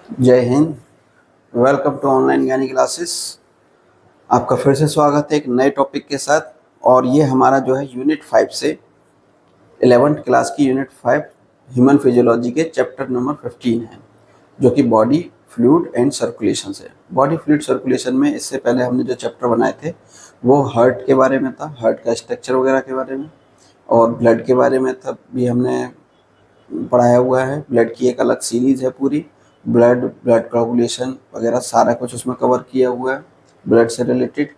जय Hind. Welcome to online ज्ञानी classes. आपका फिर से स्वागत है एक नए टॉपिक के साथ। और ये हमारा जो है यूनिट 5 से 11th क्लास की यूनिट 5 ह्यूमन फिजियोलॉजी के चैप्टर नंबर 15 है, जो कि बॉडी फ्लूइड एंड सर्कुलेशन है। बॉडी फ्लूइड सर्कुलेशन में इससे पहले हमने जो चैप्टर बनाए थे वो हार्ट के बारे में था, हार्ट का स्ट्रक्चर वगैरह के बारे में, और ब्लड के बारे में था भी हमने पढ़ाया हुआ है। ब्लड की एक अलग सीरीज है पूरी, ब्लड कोagulation वगैरह सारा कुछ उसमें कवर किया हुआ है ब्लड से रिलेटेड।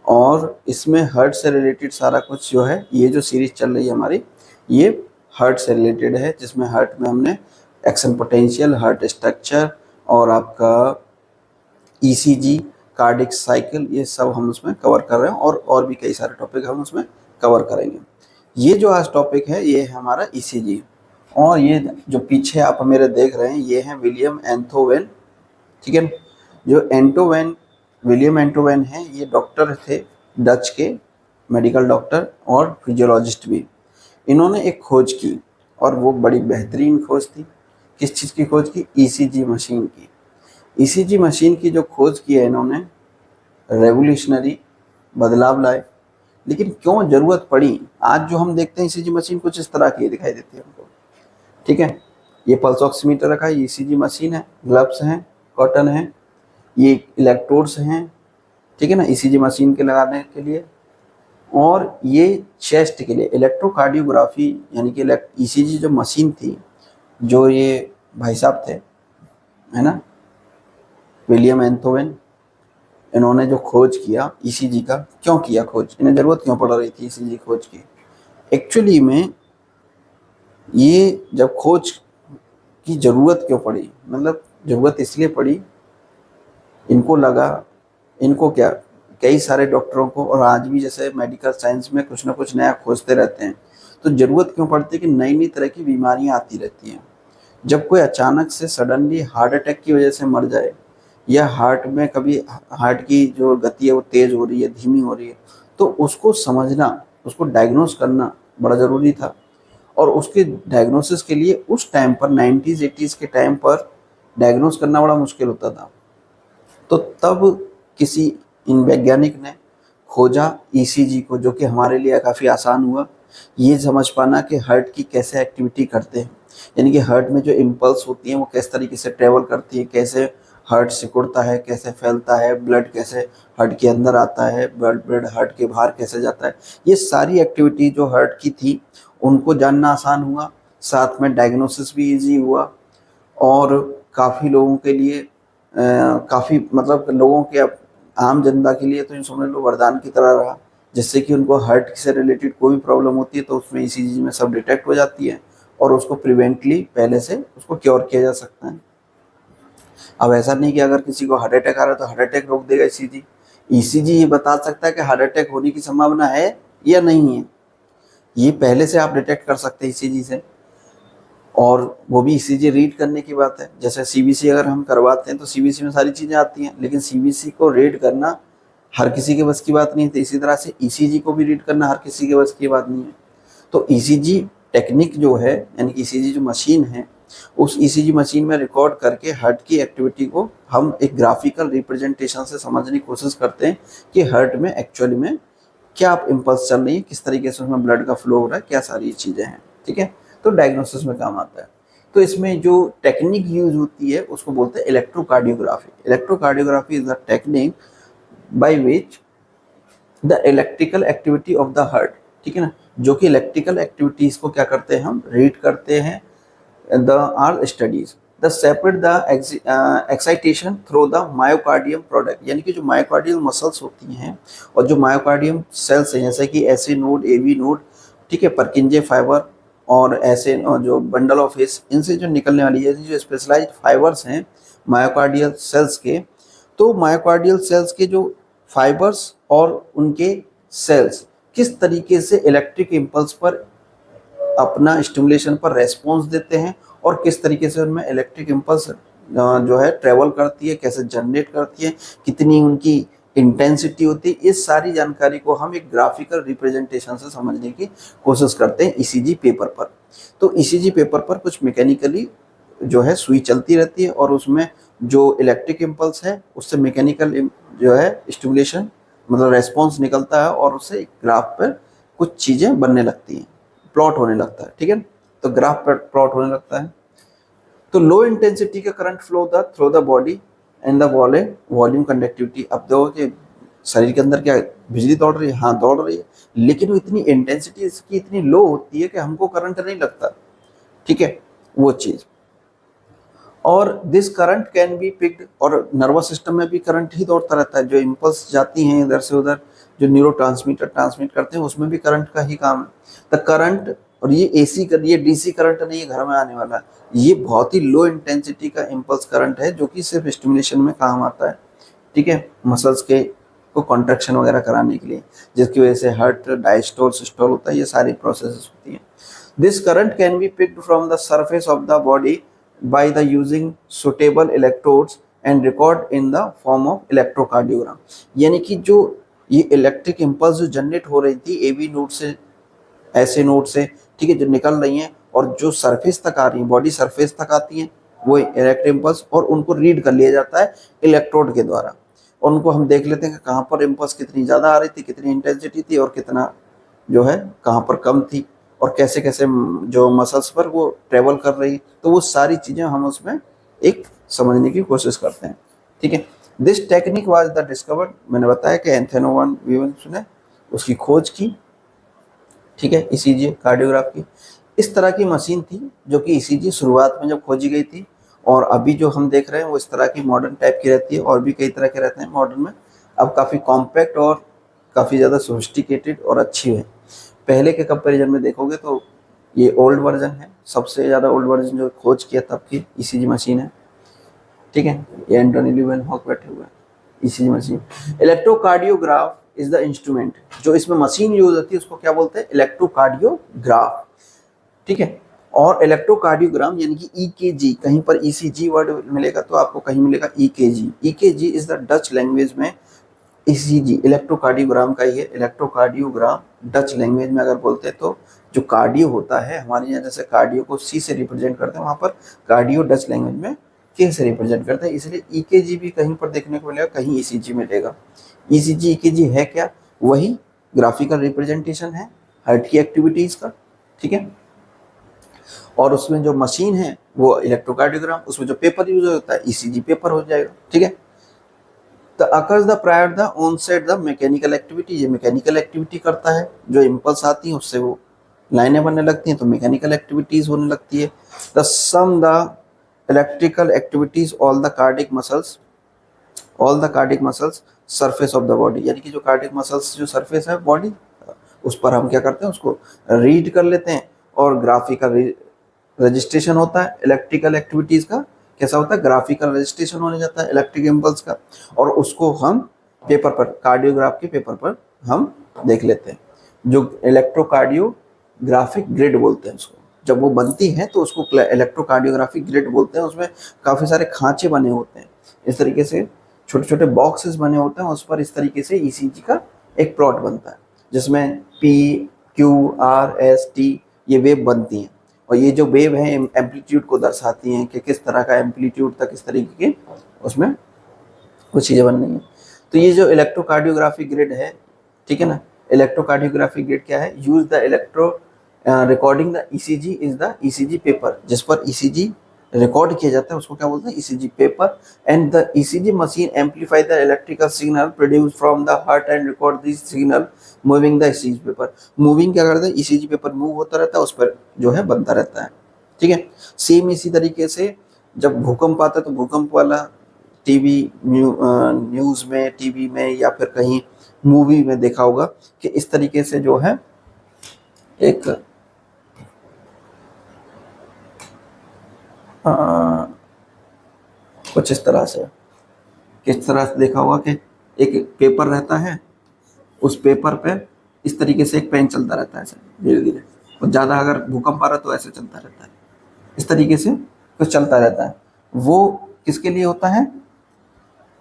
और इसमें हार्ट से रिलेटेड सारा कुछ जो है, ये जो सीरीज चल रही है हमारी, ये हार्ट से रिलेटेड है, जिसमें हार्ट में हमने एक्शन पोटेंशियल, हार्ट स्ट्रक्चर और आपका ईसीजी, कार्डिक साइकिल, ये सब हम उसमें कवर कर रहे हैं। और भी कई सारे टॉपिक हम उसमें कवर करेंगे। ये जो आज टॉपिक है ये है हमारा ईसीजी। और ये जो पीछे आप मेरे देख रहे हैं ये हैं विलियम एंथोवेन, ठीक है। जो एंटोवेन, विलियम एंटोवेन है, ये डॉक्टर थे, डच के मेडिकल डॉक्टर और फिजियोलॉजिस्ट भी। इन्होंने एक खोज की और वो बड़ी बेहतरीन खोज थी। किस चीज़ की खोज की? ईसीजी मशीन की। ईसीजी मशीन की जो खोज की है इन्होंने, रेवोल्यूशनरी बदलाव लाए। लेकिन क्यों ज़रूरत पड़ी? आज जो हम देखते हैं ईसीजी मशीन कुछ इस तरह की दिखाई देती है हमको, ठीक है। ये पल्स ऑक्सीमीटर रखा है, ईसीजी मशीन है, ग्लव्स हैं, कॉटन है, ये इलेक्ट्रोड्स हैं, ठीक है ना, ईसीजी मशीन के लगाने के लिए। और ये चेस्ट के लिए इलेक्ट्रोकार्डियोग्राफी, यानी कि ईसीजी जो मशीन थी, जो ये भाई साहब थे, है ना, विलियम एंथोवेन, इन्होंने जो खोज किया ईसीजी का, क्यों किया खोज, इन्हें ज़रूरत क्यों पड़ रही थी ईसीजी खोज की? एक्चुअली में ये जब खोज की ज़रूरत क्यों पड़ी, मतलब ज़रूरत इसलिए पड़ी, इनको लगा, इनको क्या, कई सारे डॉक्टरों को, और आज भी जैसे मेडिकल साइंस में कुछ ना कुछ नया खोजते रहते हैं, तो ज़रूरत क्यों पड़ती है कि नई नई तरह की बीमारियां आती रहती हैं। जब कोई अचानक से सडनली हार्ट अटैक की वजह से मर जाए, या हार्ट में कभी हार्ट की जो गति है वो तेज़ हो रही है, धीमी हो रही है, तो उसको समझना, उसको डायग्नोस करना बड़ा ज़रूरी था। और उसके डायग्नोसिस के लिए उस टाइम पर 90s 80s के टाइम पर डायग्नोस करना बड़ा मुश्किल होता था। तो तब किसी इन वैज्ञानिक ने खोजा ईसीजी को, जो कि हमारे लिए काफ़ी आसान हुआ ये समझ पाना कि हार्ट की कैसे एक्टिविटी करते हैं, यानी कि हार्ट में जो इम्पल्स होती हैं वो किस तरीके से ट्रेवल करती है, कैसे हार्ट सिकुड़ता है, कैसे फैलता है, ब्लड कैसे हार्ट के अंदर आता है, ब्लड हार्ट के बाहर कैसे जाता है। ये सारी एक्टिविटी जो हार्ट की थी उनको जानना आसान हुआ, साथ में डायग्नोसिस भी ईजी हुआ। और काफ़ी लोगों के लिए काफ़ी, मतलब लोगों के, आम जनता के लिए तो यूँ समझ लो वरदान की तरह रहा, जिससे कि उनको हार्ट से रिलेटेड कोई भी प्रॉब्लम होती है तो उसमें ईसीजी में सब डिटेक्ट हो जाती है और उसको प्रिवेंटली पहले से उसको क्योर किया जा सकता है। अब ऐसा नहीं कि अगर किसी को हार्ट अटैक आ रहा है तो हार्ट अटैक रोक देगा ईसीजी। ईसीजी ये बता सकता है कि हार्ट अटैक होने की संभावना है या नहीं है, ये पहले से आप डिटेक्ट कर सकते हैं ईसीजी से। और वो भी ईसीजी रीड करने की बात है। जैसे सीबीसी अगर हम करवाते हैं तो सीबीसी में सारी चीज़ें आती हैं, लेकिन सीबीसी को रीड करना हर किसी के बस की बात नहीं है। तो इसी तरह से ईसीजी को भी रीड करना हर किसी के बस की बात नहीं है। तो ईसीजी टेक्निक जो है, यानी कि ईसीजी जो मशीन है, उस ईसीजी मशीन में रिकॉर्ड करके हार्ट की एक्टिविटी को हम एक ग्राफिकल रिप्रेजेंटेशन से समझने की कोशिश करते हैं कि हार्ट में एक्चुअली में क्या इम्पल्स चल रही है, किस तरीके से उसमें ब्लड का फ्लो हो रहा है, क्या सारी चीज़ें हैं, ठीक है। तो डायग्नोसिस में काम आता है। तो इसमें जो टेक्निक यूज होती है उसको बोलते हैं electrocardiography. Electrocardiography is the technique by which the electrical activity of the heart, ठीक है ना, जो कि इलेक्ट्रिकल एक्टिविटीज को क्या करते हैं, हम रीड करते हैं। The are studies the separate the excitation through the myocardium product, यानी कि जो मायोकार्डियल मसल्स होती हैं और जो मायोकार्डियम सेल्स हैं, जैसे कि एसी नोड, एवी नोड, ठीक है, परकिंजे फाइबर और ऐसे जो बंडल ऑफ हिस, इनसे जो निकलने वाली है जो स्पेशलाइज्ड फाइबर्स हैं मायोकार्डियल सेल्स के। तो मायोकार्डियल सेल्स के जो फाइबर्स और उनके सेल्स किस तरीके से इलेक्ट्रिक इम्पल्स पर अपना स्टिमुलेशन पर रेस्पॉन्स देते हैं और किस तरीके से उनमें इलेक्ट्रिक इम्पल्स जो है ट्रेवल करती है, कैसे जनरेट करती है, कितनी उनकी इंटेंसिटी होती है, इस सारी जानकारी को हम एक ग्राफिकल रिप्रेजेंटेशन से समझने की कोशिश करते हैं ईसीजी पेपर पर। तो ईसीजी पेपर पर कुछ मैकेनिकली जो है सुई चलती रहती है और उसमें जो इलेक्ट्रिक इम्पल्स है उससे मैकेनिकल जो है स्टिमुलेशन मतलब रेस्पॉन्स निकलता है और उससे ग्राफ पर कुछ चीज़ें बनने लगती हैं, प्लॉट होने लगता है, ठीक है। तो ग्राफ पर प्लॉट होने लगता है। तो लो इंटेंसिटी का current flow the through the body and the volume conductivity. अब देखो कि शरीर के अंदर क्या बिजली दौड़ रही है, हाँ दौड़ रही है, लेकिन वो इतनी इंटेंसिटी इसकी इतनी लो होती है कि हमको करंट नहीं लगता, ठीक है, वो चीज़। और this current can be picked, और नर्वस सिस्टम में भी करंट ही दौड़ता रहता है, जो इम्पल्स जाती हैं इधर से उधर, जो न्यूरो ट्रांसमिट करते हैं उसमें भी करंट का ही काम है। द करंट, और ये एसी कर, ये डीसी करंट नहीं है घर में आने वाला, ये बहुत ही लो इंटेंसिटी का इम्पल्स करंट है जो कि सिर्फ स्टिमुलेशन में काम आता है, ठीक है, मसल्स के को कॉन्ट्रैक्शन वगैरह कराने के लिए, जिसकी वजह से हार्ट डायस्टोल सिस्टोल होता है, ये सारी प्रोसेस होती हैं। This current can be picked from the surface of the body by the using suitable electrodes and record in the form of electrocardiogram। यानी कि जो ये इलेक्ट्रिक इम्पल्स जो जनरेट हो रही थी ए बी नोड से, ऐसे नोड से, ठीक है, जो निकल रही हैं और जो सरफेस तक आ रही हैं, बॉडी सरफेस तक आती हैं वो इलेक्ट्रिक इम्पल्स, और उनको रीड कर लिया जाता है इलेक्ट्रोड के द्वारा। और उनको हम देख लेते हैं कि कहाँ पर इम्पल्स कितनी ज़्यादा आ रही थी, कितनी इंटेंसिटी थी, और कितना जो है कहाँ पर कम थी, और कैसे कैसे जो मसल्स पर वो ट्रेवल कर रही, तो वो सारी चीज़ें हम उसमें एक समझने की कोशिश करते हैं, ठीक है। This technique was the discovered, मैंने बताया कि एंथोनी वन लीवेंस ने उसकी खोज की, ठीक है, ईसीजी कार्डियोग्राफ की। इस तरह की मशीन थी जो कि ईसीजी शुरुआत में जब खोजी गई थी, और अभी जो हम देख रहे हैं वो इस तरह की मॉडर्न टाइप की रहती है, और भी कई तरह के रहते हैं मॉडर्न में। अब काफ़ी कॉम्पैक्ट और काफ़ी ज़्यादा सोफिस्टिकेटेड और अच्छी है। पहले के कंपैरिजन में देखोगे तो ये ओल्ड वर्जन है, सबसे ज़्यादा ओल्ड वर्जन जो खोज किया तब की ईसीजी मशीन है, ठीक है। ये एंटोनी लीवेनहॉक बैठे हुए हैं, ECG machine. Electrocardiograph is the instrument, जो इसमें मशीन यूज होती है उसको क्या बोलते हैं, इलेक्ट्रोकार्डियोग्राफ, ठीक है। और इलेक्ट्रोकार्डियोग्राम यानी कि ईकेजी, कहीं पर ईसीजी वर्ड मिलेगा तो आपको कहीं मिलेगा EKG. EKG is the Dutch language में ईसीजी इलेक्ट्रोकार्डियोग्राम का ही है। इलेक्ट्रोकार्डियोग्राम डच लैंग्वेज में अगर बोलते हैं तो जो कार्डियो होता है हमारे यहाँ, जैसे कार्डियो को सी से रिप्रेजेंट करते हैं, वहाँ पर कार्डियो डच लैंग्वेज में के से रिप्रेजेंट करते हैं, इसलिए ईकेजी भी कहीं पर देखने को मिलेगा, कहीं ईसीजी मिलेगा। ईसीजी ईकेजी है क्या, वही ग्राफिकल रिप्रेजेंटेशन है हार्ट की एक्टिविटीज़ का, ठीक है। और उसमें जो मशीन है वो इलेक्ट्रोकार्डियोग्राम, उसमें जो पेपर यूज होता है ईसीजी पेपर हो जाएगा, ठीक है। The occurs the prior the onset the mechanical activity, ये मैकेनिकल एक्टिविटी करता है, जो इम्पल्स आती हैं उससे वो लाइनें बनने लगती हैं तो मैकेनिकल एक्टिविटीज होने लगती है। The sum the electrical activities all the cardiac muscles surface of the body, यानी कि जो कार्डिक मसल्स जो सरफेस है बॉडी उस पर हम क्या करते हैं, उसको रीड कर लेते हैं, और ग्राफिकल रजिस्ट्रेशन होता है इलेक्ट्रिकल एक्टिविटीज का। कैसा होता है, ग्राफिकल रजिस्ट्रेशन होने जाता है इलेक्ट्रिक इम्पल्स का, और उसको हम पेपर पर, कार्डियोग्राफ के पेपर पर हम देख लेते हैं, जो इलेक्ट्रोकार्डियोग्राफिक ग्रिड बोलते हैं उसको। जब वो बनती है तो उसको इलेक्ट्रोकार्डियोग्राफिक ग्रिड बोलते हैं। उसमें काफ़ी सारे खांचे बने होते हैं, इस तरीके से छोटे छोटे बॉक्सेस बने होते हैं, उस पर इस तरीके से ईसीजी का एक प्लॉट बनता है, जिसमें P Q R S T ये वेव बनती हैं, और ये जो वेव है एम्पलीट्यूड को दर्शाती हैं कि किस तरह का एम्पलीट्यूड तक इस तरीके के उसमें कुछ चीज़ें बन रही हैं। तो ये जो इलेक्ट्रोकार्डियोग्राफिक ग्रिड है, ठीक है ना, इलेक्ट्रोकार्डियोग्राफिक ग्रिड क्या है, use the electro recording the ECG is the ECG paper, जिस पर ईसीजी रिकॉर्ड किया जाता है उसको क्या बोलते हैं, ECG paper. And the ECG machine amplify the electrical signal produce from the heart and record this signal moving the ECG paper. Moving क्या करता है, ईसीजी पेपर मूव होता रहता है, उस पर जो है बनता रहता है, ठीक है। सेम इसी तरीके से जब भूकंप आता है तो भूकंप वाला टीवी न्यूज़ में, टीवी में या फिर कहीं मूवी में देखा होगा कि इस तरीके से जो है एक कुछ इस तरह से, किस तरह से देखा होगा कि एक पेपर रहता है, उस पेपर पे इस तरीके से एक पेन चलता रहता है ऐसे धीरे धीरे, और ज़्यादा अगर भूकंप आ रहा है तो ऐसे चलता रहता है, इस तरीके से कुछ चलता रहता है। वो किसके लिए होता है,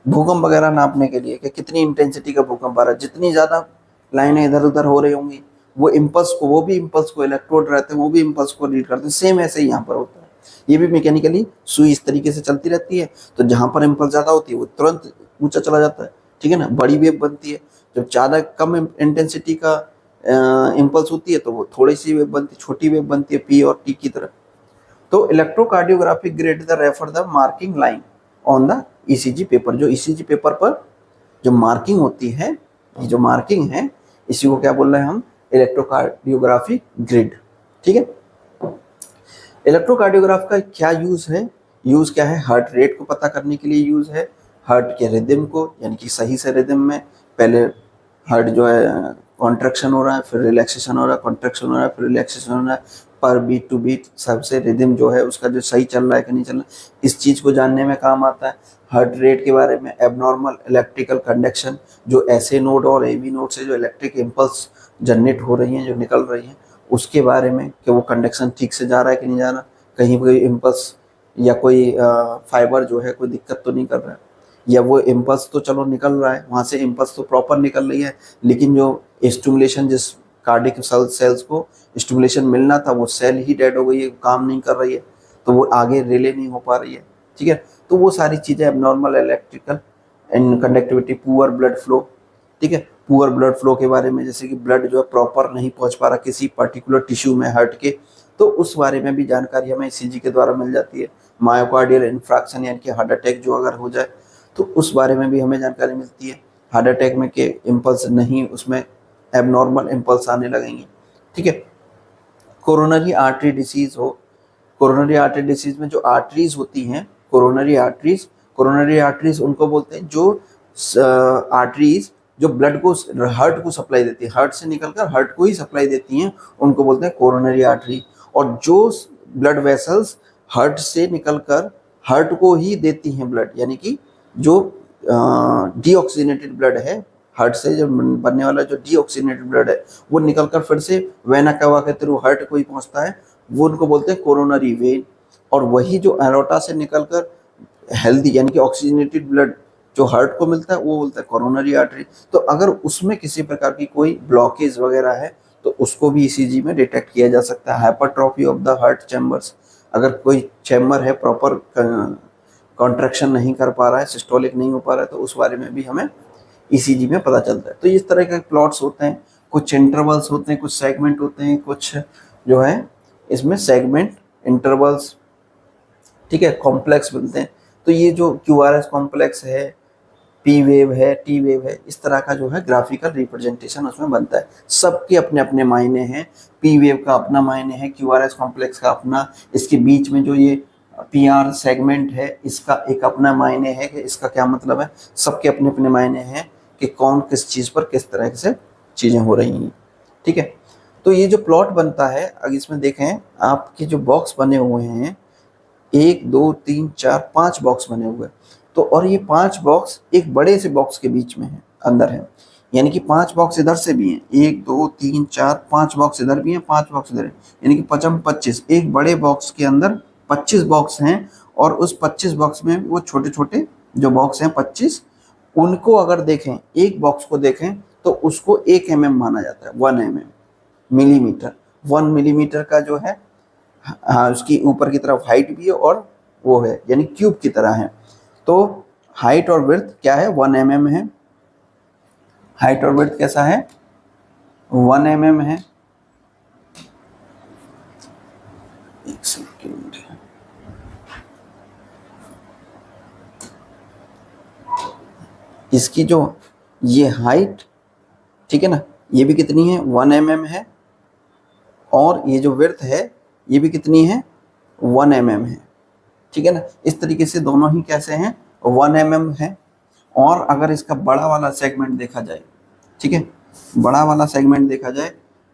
भूकंप वगैरह नापने के लिए कि कितनी इंटेंसिटी का भूकंप आ रहा है, जितनी ज़्यादा लाइनें इधर उधर हो रही होंगी वो इम्पल्स को, वो भी इम्पल्स को, इलेक्ट्रोड रहते हैं वो भी इम्पल्स को रीड करते हैं, सेम ऐसे ही यहाँ पर होता है। ये भी मैकेनिकली सुई इस तरीके से चलती रहती है, तो जहाँ पर इम्पल्स ज़्यादा होती है वो तुरंत ऊंचा चला जाता है, ठीक है ना, बड़ी वेव बनती है। जब ज़्यादा कम इंटेंसिटी का इम्पल्स होती है तो वो थोड़ी सी वेव बनती है, छोटी वेव बनती है, पी और टी की तरह। तो electrocardiographic grid the refer the marking line on the ECG paper. जो ईसीजी पेपर पर जो मार्किंग होती है, ये जो मार्किंग है, इसी को क्या बोल रहे हैं हम, इलेक्ट्रोकार्डियोग्राफिक ग्रिड, ठीक है। इलेक्ट्रोकार्डियोग्राफ का क्या यूज है, यूज क्या है, हार्ट रेट को पता करने के लिए यूज है, हार्ट के रिदम को, यानी कि सही से रिदम में पहले हार्ट जो है कॉन्ट्रैक्शन हो रहा है, फिर रिलैक्सेशन हो रहा है, कॉन्ट्रैक्शन हो रहा है, फिर रिलैक्सेशन हो रहा है, पर बीट टू बीट सबसे रिदम जो है उसका जो सही चल रहा है कि नहीं चल रहा है, इस चीज़ को जानने में काम आता है। हार्ट रेट के बारे में एबनॉर्मल इलेक्ट्रिकल कंडक्शन, जो ऐसे नोड और एबी नोड से जो इलेक्ट्रिक इम्पल्स जनरेट हो रही हैं, जो निकल रही हैं, उसके बारे में कि वो कंडक्शन ठीक से जा रहा है कि नहीं जा रहा, कहीं कोई इम्पल्स या कोई फाइबर जो है कोई दिक्कत तो नहीं कर रहा है, या वो इम्पल्स तो चलो निकल रहा है, वहाँ से इम्पल्स तो प्रॉपर निकल रही है, लेकिन जो स्टिमुलेशन जिस कार्डिक सेल्स को स्टिमुलेशन मिलना था वो सेल ही डेड हो गई है, काम नहीं कर रही है, तो वो आगे रिले नहीं हो पा रही है, ठीक है। तो वो सारी चीज़ें abnormal electrical and conductivity, poor blood flow, ठीक है। पुअर ब्लड फ्लो के बारे में, जैसे कि ब्लड जो है प्रॉपर नहीं पहुंच पा रहा किसी पर्टिकुलर टिश्यू में हार्ट के, तो उस बारे में भी जानकारी हमें ईसीजी के द्वारा मिल जाती है। मायोकार्डियल इन्फ्रैक्शन यानी कि हार्ट अटैक जो अगर हो जाए तो उस बारे में भी हमें जानकारी मिलती है। हार्ट अटैक में के इम्पल्स नहीं, उसमें एबनॉर्मल इम्पल्स आने लगेंगे, ठीक है। कोरोनरी आर्टरी डिसीज हो, कोरोनरी आर्टरी डिसीज में जो आर्टरीज होती हैं, कोरोनरी आर्टरीज उनको बोलते हैं जो आर्टरीज जो ब्लड को, हार्ट को सप्लाई देती है, हार्ट से निकलकर हार्ट को ही सप्लाई देती हैं, उनको बोलते हैं कोरोनरी आर्टरी। और जो ब्लड वेसल्स हार्ट से निकलकर हार्ट को ही देती हैं ब्लड, यानी कि जो डीऑक्सीनेटेड ब्लड है, हार्ट से जो बनने वाला जो डीऑक्सीनेटेड ब्लड है वो निकलकर फिर से वेना कवा के थ्रू हार्ट को ही पहुंचता है, वो उनको बोलते हैं कोरोनरी वेन। और वही जो एरोटा से निकलकर हेल्दी यानी कि ऑक्सीजनेटेड ब्लड जो हार्ट को मिलता है वो बोलता है कोरोनरी आर्टरी। तो अगर उसमें किसी प्रकार की कोई ब्लॉकेज वगैरह है तो उसको भी ईसीजी में डिटेक्ट किया जा सकता है। Hypertrophy of the heart chambers, अगर कोई चैम्बर है प्रॉपर कॉन्ट्रैक्शन नहीं कर पा रहा है, सिस्टोलिक नहीं हो पा रहा है, तो उस बारे में भी हमें ईसीजी में पता चलता है। तो इस तरह के प्लॉट्स होते हैं, कुछ इंटरवल्स होते हैं, कुछ सेगमेंट होते हैं, कुछ जो है इसमें सेगमेंट, इंटरवल्स, ठीक है, कॉम्प्लेक्स बनते हैं। तो ये जो क्यूआरएस कॉम्प्लेक्स है, पी वेव है, टी वेव है, इस तरह का जो है ग्राफिकल रिप्रेजेंटेशन उसमें बनता है। सबके अपने अपने मायने हैं, पी वेव का अपना मायने है, क्यूआरएस कॉम्प्लेक्स का अपना, इसके बीच में जो ये पीआर सेगमेंट है इसका एक अपना मायने है कि इसका क्या मतलब है, सबके अपने अपने मायने हैं कि कौन किस चीज़ पर किस तरह से चीज़ें हो रही हैं, ठीक है। तो ये जो प्लॉट बनता है, अगर इसमें देखें आपके जो बॉक्स बने हुए हैं, 1 2 3 4 5 बॉक्स बने हुए हैं, तो और ये 5 बॉक्स एक बड़े से बॉक्स के बीच में है, अंदर है, यानी कि 5 बॉक्स इधर से भी हैं, 1 2 3 4 5 बॉक्स इधर भी हैं, 5 बॉक्स इधर है, यानी कि 25। एक बड़े बॉक्स के अंदर 25 बॉक्स हैं, और उस 25 बॉक्स में वो छोटे छोटे जो बॉक्स हैं 25, उनको अगर देखें, एक बॉक्स को देखें तो उसको 1 mm माना जाता है, 1 mm, मिलीमीटर, 1 मिलीमीटर का जो है, हाँ, उसकी ऊपर की तरफ हाइट भी है और वो है, यानी क्यूब की तरह है। तो हाइट और विड्थ क्या है, 1 mm है, हाइट और विड्थ कैसा है, 1 mm है। एक सेकेंड, इसकी जो ये हाइट, ठीक है ना, ये भी कितनी है, 1 mm है, और ये जो विड्थ है ये भी कितनी है, 1 mm है, ठीक है ना। इस तरीके से दोनों ही कैसे हैं, 1 mm है। और अगर इसका बड़ा वाला सेगमेंट देखा जाए, ठीक है, बड़ा वाला सेगमेंट देखा जाए,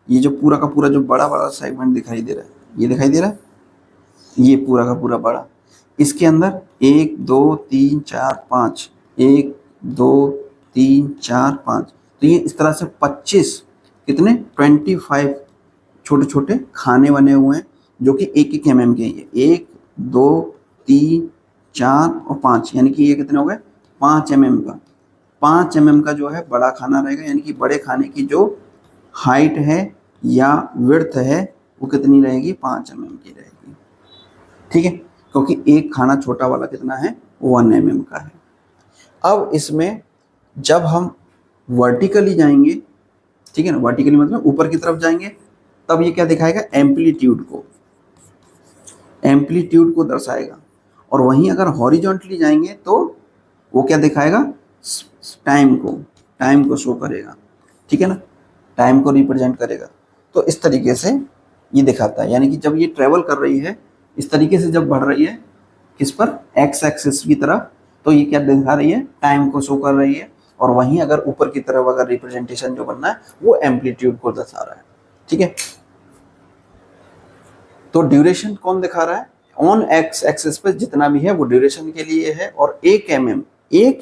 ये जो पूरा का पूरा जो बड़ा वाला सेगमेंट दिखाई दे रहा है, ये दिखाई दे रहा है, ये पूरा का पूरा बड़ा, इसके अंदर 1 2 3 4 5, 1 2 3 4 5, तो ये इस तरह से 25, कितने, 25 छोटे छोटे खाने बने हुए हैं, जो कि 1 mm के हैं। 1 2 3 4 और 5, यानी कि ये कितने हो गए, 5 mm का, 5 mm का जो है बड़ा खाना रहेगा, यानी कि बड़े खाने की जो हाइट है या विड्थ है वो कितनी रहेगी, 5 mm की रहेगी, ठीक है, क्योंकि एक खाना छोटा वाला कितना है 1 mm का है। अब इसमें जब हम वर्टिकली जाएंगे, ठीक है ना, वर्टिकली मतलब ऊपर की तरफ जाएंगे, तब ये क्या दिखाएगा, एम्पलीट्यूड को दर्शाएगा। और वहीं अगर हॉरिजॉन्टली जाएंगे तो वो क्या दिखाएगा, टाइम को शो करेगा, ठीक है ना, टाइम को रिप्रेजेंट करेगा। तो इस तरीके से ये दिखाता है, यानी कि जब ये ट्रेवल कर रही है इस तरीके से, जब बढ़ रही है किस पर, एक्स एक्सिस की तरफ, तो ये क्या दिखा रही है, टाइम को शो कर रही है। और वहीं अगर ऊपर की तरफ अगर रिप्रेजेंटेशन जो बनना है वो एम्पलीट्यूड को दर्शा रहा है, ठीक है। तो ड्यूरेशन कौन दिखा रहा है, ऑन एक्स एक्सिस पे जितना भी है वो ड्यूरेशन के लिए है। और 1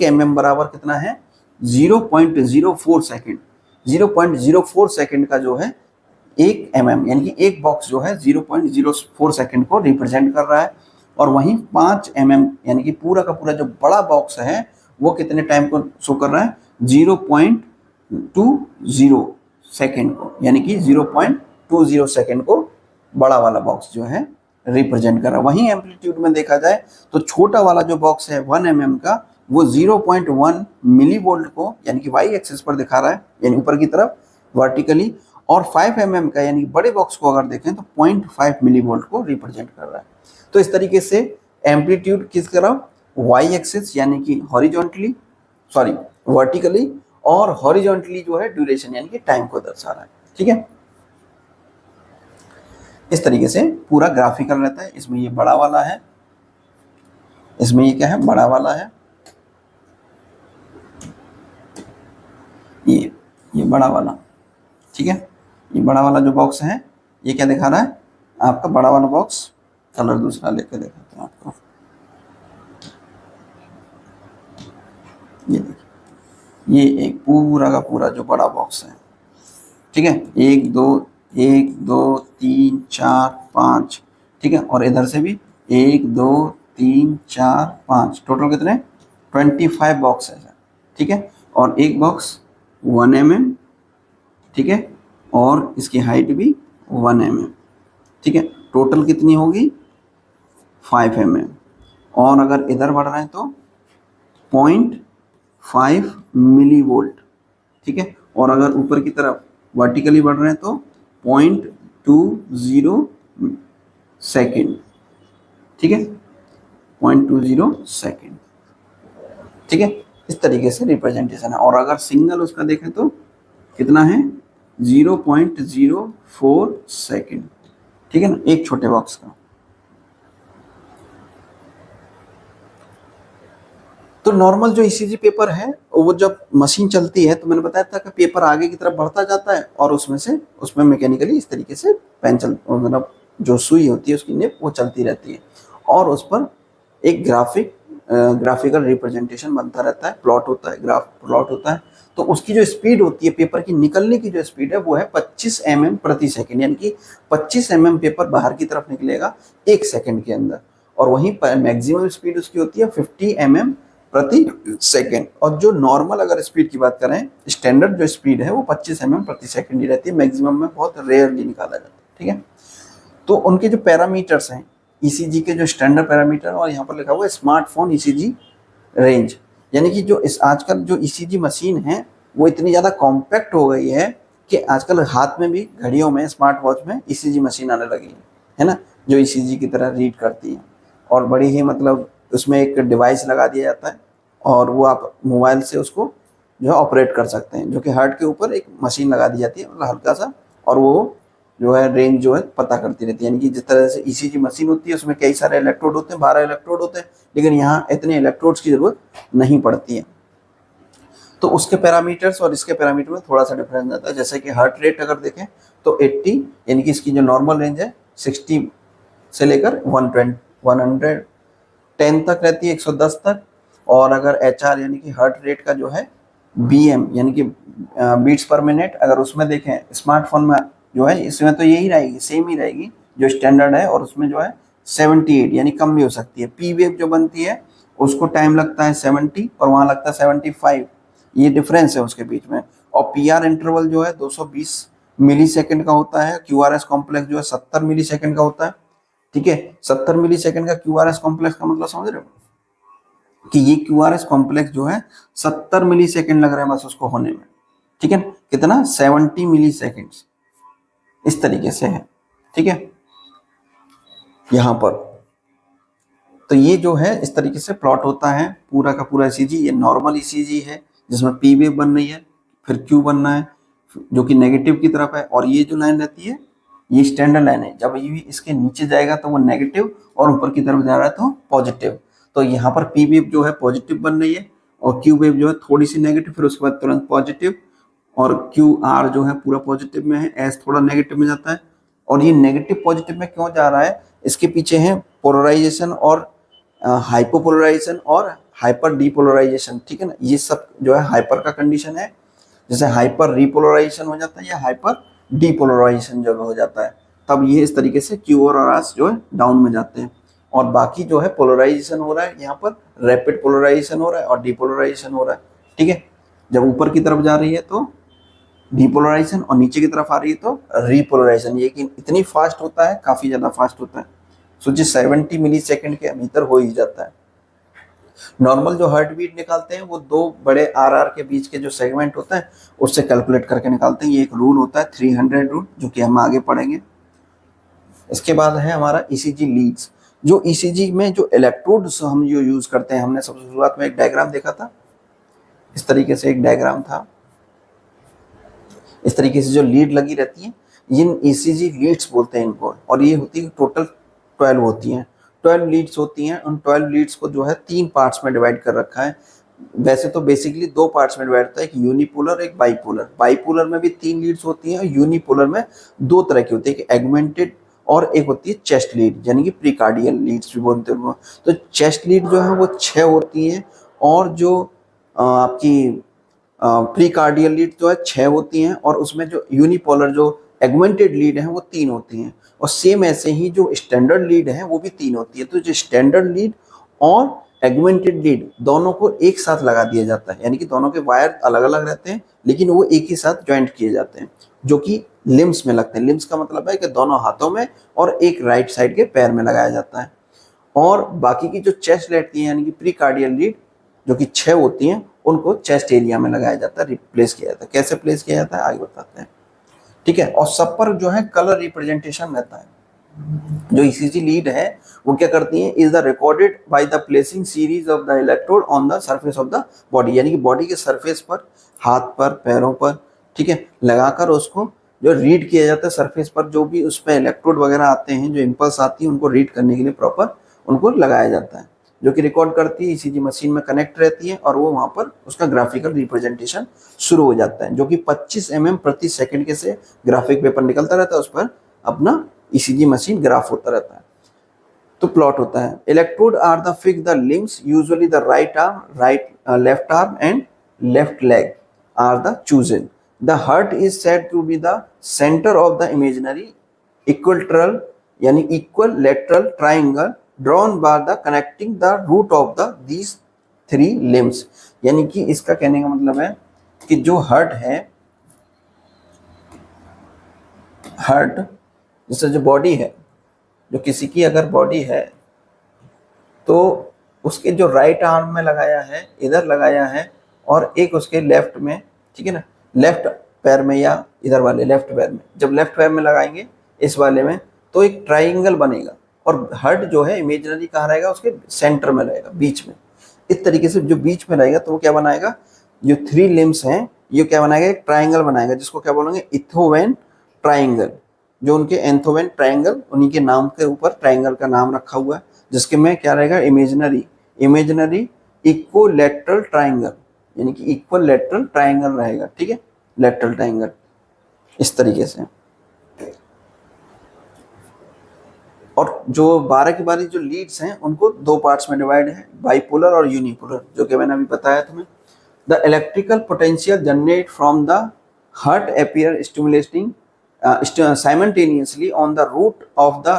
mm बराबर कितना है, 0.04 सेकेंड। 0.04 सेकेंड का जो है 1 mm, यानी कि एक बॉक्स जो है 0.04 सेकेंड को रिप्रेजेंट कर रहा है। और वहीं 5 mm यानी कि पूरा का पूरा जो बड़ा बॉक्स है वो कितने टाइम को शो कर रहा है, 0.20 सेकेंड को, यानी कि 0.20 सेकेंड को बड़ा वाला बॉक्स जो है रिप्रेजेंट कर रहा है। वहीं एम्पलीट्यूड में देखा जाए तो छोटा वाला जो बॉक्स है 1 mm का, वो 0.1 मिलीवोल्ट को यानी कि वाई एक्सिस पर दिखा रहा है, यानी ऊपर की तरफ वर्टिकली। और 5 mm का यानी बड़े बॉक्स को अगर देखें तो 0.5 मिलीवोल्ट को रिप्रेजेंट कर रहा है। तो इस तरीके से एम्पलीट्यूड किस तरफ, वाई एक्सिस यानी कि हॉरिजॉन्टली, सॉरी वर्टिकली, और हॉरिजॉन्टली जो है ड्यूरेशन यानी कि टाइम को दर्शा रहा है, ठीक है। इस तरीके से पूरा ग्राफिकल रहता है। इसमें ये बड़ा वाला है, इसमें ये क्या है, बड़ा वाला है, ये बड़ा वाला, ठीक है। ये बड़ा वाला जो बॉक्स है ये क्या दिखा रहा है, आपका बड़ा वाला बॉक्स, कलर दूसरा लेकर दिखाते हैं आपको। ये देखिए, ये एक पूरा का पूरा जो बड़ा बॉक्स है, ठीक है, 1 2 3 4 5, ठीक है। और इधर से भी 1 2 3 4 5, टोटल कितने 25 बॉक्स है, ठीक है। और एक बॉक्स 1 mm, ठीक है, और इसकी हाइट भी 1 mm, ठीक है। टोटल कितनी होगी 5 mm। और अगर इधर बढ़ रहे हैं तो 0.5 मिलीवोल्ट, ठीक है। और अगर ऊपर की तरफ वर्टिकली बढ़ रहे हैं तो 0.20 सेकेंड, ठीक है, 0.20 सेकेंड, ठीक है। इस तरीके से रिप्रेजेंटेशन है। और अगर सिंगल उसका देखें तो कितना है, 0.04 सेकेंड, ठीक है ना, एक छोटे बॉक्स का। तो नॉर्मल जो ईसीजी पेपर है वो जब मशीन चलती है तो मैंने बताया था कि पेपर आगे की तरफ बढ़ता जाता है और उसमें मैकेनिकली इस तरीके से पेन मतलब जो सुई होती है उसकी निप वो चलती रहती है और उस पर एक ग्राफिकल रिप्रेजेंटेशन बनता रहता है, प्लॉट होता है, ग्राफ प्लॉट होता है। तो उसकी जो स्पीड होती है पेपर की निकलने की जो स्पीड है वो है 25 mm प्रति सेकेंड, यानी कि 25 mm पेपर बाहर की तरफ निकलेगा 1 सेकेंड के अंदर। और वहीं पर मैक्सिमम स्पीड उसकी होती है 50 mm प्रति सेकेंड। और जो नॉर्मल अगर स्पीड की बात करें, स्टैंडर्ड जो स्पीड है वो 25 mm प्रति सेकेंड ही रहती है, मैक्सिमम में बहुत रेयरली निकाला जाता है, ठीक है। तो उनके जो पैरामीटर्स हैं ईसीजी के, जो स्टैंडर्ड पैरामीटर, और यहाँ पर लिखा हुआ है स्मार्टफोन ईसीजी रेंज, यानी कि जो इस आजकल जो ईसीजी मशीन है वो इतनी ज़्यादा कॉम्पैक्ट हो गई है कि आजकल हाथ में भी, घड़ियों में, स्मार्ट वॉच में ईसीजी मशीन आने लगी है ना, जो ईसीजी की तरह रीड करती है। और बड़ी ही मतलब उसमें एक डिवाइस लगा दिया जाता है और वो आप मोबाइल से उसको जो है ऑपरेट कर सकते हैं, जो कि हार्ट के ऊपर एक मशीन लगा दी जाती है मतलब हल्का सा, और वो जो है रेंज जो है पता करती रहती है। यानी कि जिस तरह से ईसीजी मशीन होती है उसमें कई सारे इलेक्ट्रोड होते हैं, 12 इलेक्ट्रोड होते हैं, लेकिन यहाँ इतने इलेक्ट्रोड्स की ज़रूरत नहीं पड़ती है। तो उसके पैरामीटर्स और इसके पैरामीटर में थोड़ा सा डिफरेंस आता है। जैसे कि हार्ट रेट अगर देखें तो 80, यानी कि इसकी जो नॉर्मल रेंज है 60 से लेकर 110 तक रहती है, 110 तक। और अगर HR यानी कि हार्ट रेट का जो है BM यानी कि बीट्स पर मिनट, अगर उसमें देखें स्मार्टफोन में जो है इसमें तो यही रहेगी, सेम ही रहेगी जो स्टैंडर्ड है, और उसमें जो है 78 यानी कम भी हो सकती है। P वेव जो बनती है उसको टाइम लगता है 70 और वहाँ लगता है 75, ये डिफरेंस है उसके बीच में। और PR इंटरवल जो है 220 मिली सेकेंड का होता है, QRS कॉम्प्लेक्स जो है 70 मिली सेकेंड का होता है, ठीक है। 70 मिली सेकेंड का QRS कॉम्प्लेक्स का मतलब समझ रहे हो कि ये QRS कॉम्प्लेक्स जो है 70 मिली सेकेंड लग रहा है बस उसको होने में, ठीक है। कितना? 70 मिली सेकेंड्स, इस तरीके से है, ठीक है। यहाँ पर तो ये जो है इस तरीके से प्लॉट होता है पूरा का पूरा ECG। ये नॉर्मल ECG है जिसमें P वेव बन रही है, फिर Q बनना है जो कि नेगेटिव की तरफ है, और ये जो लाइन रहती है ये स्टैंडर्ड लाइन है। जब ये इसके नीचे जाएगा तो वो नेगेटिव और ऊपर की तरफ जा रहा है तो पॉजिटिव। तो यहाँ पर P वेव जो है पॉजिटिव बन रही है और Q वेव जो है थोड़ी सी नेगेटिव, फिर उसके बाद तुरंत पॉजिटिव, और QR जो है पूरा पॉजिटिव में है, S थोड़ा नेगेटिव में जाता है। और ये नेगेटिव पॉजिटिव में क्यों जा रहा है? इसके पीछे है पोलराइजेशन और हाइपोपोलराइजेशन और हाइपर डीपोलराइजेशन, ठीक है ना। ये सब जो है हाइपर का कंडीशन है, जैसे हाइपर रिपोलराइजेशन हो जाता है या हाइपर डीपोलराइजेशन जब हो जाता है तब ये इस तरीके से Q और R जो है डाउन में जाते हैं। और बाकी जो है पोलराइजेशन हो रहा है, यहाँ पर रैपिड पोलराइजेशन हो रहा है और डीपोलराइजेशन हो रहा है, ठीक है। जब ऊपर की तरफ जा रही है तो डीपोलराइजेशन और नीचे की तरफ आ रही है तो रीपोलराइजेशन। ये कि इतनी फास्ट होता है, काफी ज्यादा फास्ट होता है, सोचिए 70 मिली सेकेंड के भीतर हो ही जाता है। नॉर्मल जो हार्ट बीट निकालते हैं वो दो बड़े RR के बीच के जो सेगमेंट होता है उससे कैलकुलेट करके निकालते हैं। ये एक रूल होता है 300 रूल, जो कि हम आगे पढ़ेंगे। इसके बाद है हमारा ECG लीड्स। जो ECG में जो इलेक्ट्रोड्स हम जो यूज करते हैं, हमने सबसे शुरुआत में एक डायग्राम देखा था, इस तरीके से एक डायग्राम था, इस तरीके से जो लीड लगी रहती है इन ECG लीड्स बोलते हैं इनको। और ये होती है टोटल 12 होती हैं, 12 लीड्स होती हैं। उन 12 लीड्स को जो है 3 पार्ट्स में डिवाइड कर रखा है। वैसे तो बेसिकली 2 पार्ट्स में डिवाइड होता है, एक यूनिपोलर एक बाइपोलर। बाइपोलर में भी 3 लीड्स होती हैं और यूनिपोलर में 2 तरह की होती है, एक एगमेंटेड और एक होती है चेस्ट लीड, यानी कि प्रीकार्डियल लीड्स भी बोलते हैं। तो चेस्ट लीड जो है वो 6 होती है और जो आपकी प्रीकार्डियल लीड जो है 6 होती हैं, और उसमें जो यूनिपोलर जो एगमेंटेड लीड है वो 3 होती हैं। और सेम ऐसे ही जो स्टैंडर्ड लीड है वो भी 3 होती है। तो जो स्टैंडर्ड लीड और एगमेंटेड लीड दोनों को एक साथ लगा दिया जाता है, यानी कि दोनों के वायर अलग अलग रहते हैं लेकिन वो एक ही साथ ज्वाइंट किए जाते हैं, जो कि लिम्स में लगते हैं। लिम्स का मतलब है कि दोनों हाथों में और एक राइट साइड के पैर में लगाया जाता है। और बाकी की जो चेस्ट रहती है यानी कि प्रीकार्डियल लीड जो कि 6 होती हैं, उनको चेस्ट एरिया में लगाया जाता है, रिप्लेस किया जाता है। कैसे प्लेस किया जाता है आगे बताते हैं, ठीक है। और सब पर जो है कलर रिप्रेजेंटेशन रहता है। जो ECG लीड है वो क्या करती है, is the recorded by the placing series of the electrode on the surface of the body, यानी कि बॉडी के सरफेस पर, हाथ पर, पैरों पर, ठीक है, लगाकर उसको जो रीड किया जाता है सरफेस पर। जो भी उस पर इलेक्ट्रोड वगैरह आते हैं, जो इम्पल्स आती है, उनको रीड करने के लिए प्रॉपर उनको लगाया जाता है, जो कि रिकॉर्ड करती है, ECG मशीन में कनेक्ट रहती है और वो वहाँ पर उसका ग्राफिकल रिप्रेजेंटेशन शुरू हो जाता है, जो कि 25 mm प्रति सेकंड के से ग्राफिक पेपर निकलता रहता है, उस पर अपना ECG मशीन ग्राफ होता रहता है। तो प्लॉट होता है। Electrode are the fix the limbs, usually the right arm, left arm and left leg are the chosen. The heart is said to be the centre of the imaginary equilateral यानी equal lateral triangle drawn by the connecting the root of the these 3 limbs. यानी कि इसका कहने का मतलब है कि जो हार्ट है, हार्ट जैसे जो बॉडी है, जो किसी की अगर बॉडी है तो उसके जो राइट आर्म में लगाया है, इधर लगाया है, और एक उसके लेफ्ट में, ठीक है ना, लेफ्ट पैर में या इधर वाले लेफ्ट पैर में, जब लेफ्ट पैर में लगाएंगे इस वाले में तो एक ट्राइंगल बनेगा। और हार्ट जो है इमेजिनरी कहाँ रहेगा, उसके सेंटर में रहेगा, बीच में। इस तरीके से जो बीच में रहेगा तो वो क्या बनाएगा, जो 3 लिम्स हैं ये क्या बनाएगा, एक ट्राइंगल बनाएगा, जिसको क्या बोलेंगे, इथोवेन ट्राइंगल। जो उनके एंथोवेन ट्राइंगल, उन्हीं के नाम के ऊपर ट्राइंगल का नाम रखा हुआ है, जिसके में क्या रहेगा, इमेजिनरी इक्वोलेटरल ट्राइंगल, यानी कि इक्वल लेटरल ट्राइंगल रहेगा, ठीक है, लेटरल ट्राइंगल इस तरीके से। और जो 12 की 12 जो लीड्स हैं उनको 2 पार्ट्स में डिवाइड है, बाइपोलर और यूनिपोलर, जो कि मैंने अभी बताया तुम्हें। The electrical potential generate from the heart appear stimulating simultaneously on the root of the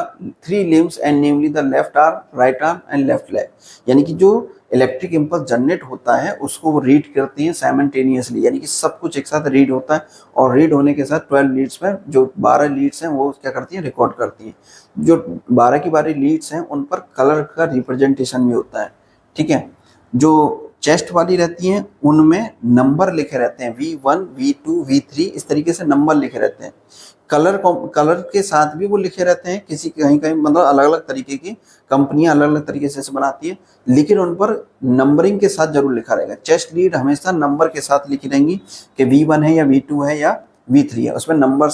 3 limbs and namely the left arm, right arm and left leg. यानी कि जो इलेक्ट्रिक इम्पल्स जनरेट होता है उसको वो रीड करती है साइमल्टेनियसली, यानी कि सब कुछ एक साथ रीड होता है, और रीड होने के साथ 12 लीड्स में जो 12 लीड्स हैं वो क्या करती हैं, रिकॉर्ड करती हैं। जो 12 की 12 लीड्स हैं उन पर कलर का रिप्रेजेंटेशन भी होता है। ठीक है, जो चेस्ट वाली रहती हैं उनमें नंबर लिखे रहते हैं, V1 V2 V3 इस तरीके से नंबर लिखे रहते हैं। कलर के साथ भी वो लिखे रहते हैं, किसी कहीं कहीं मतलब अलग अलग तरीके की कंपनियां अलग अलग तरीके से इसे बनाती है, लेकिन उन पर नंबरिंग के साथ जरूर लिखा रहेगा। चेस्ट लीड हमेशा नंबर के साथ लिखी रहेंगी कि V1 है या V2 है या V3 है, उसमें नंबर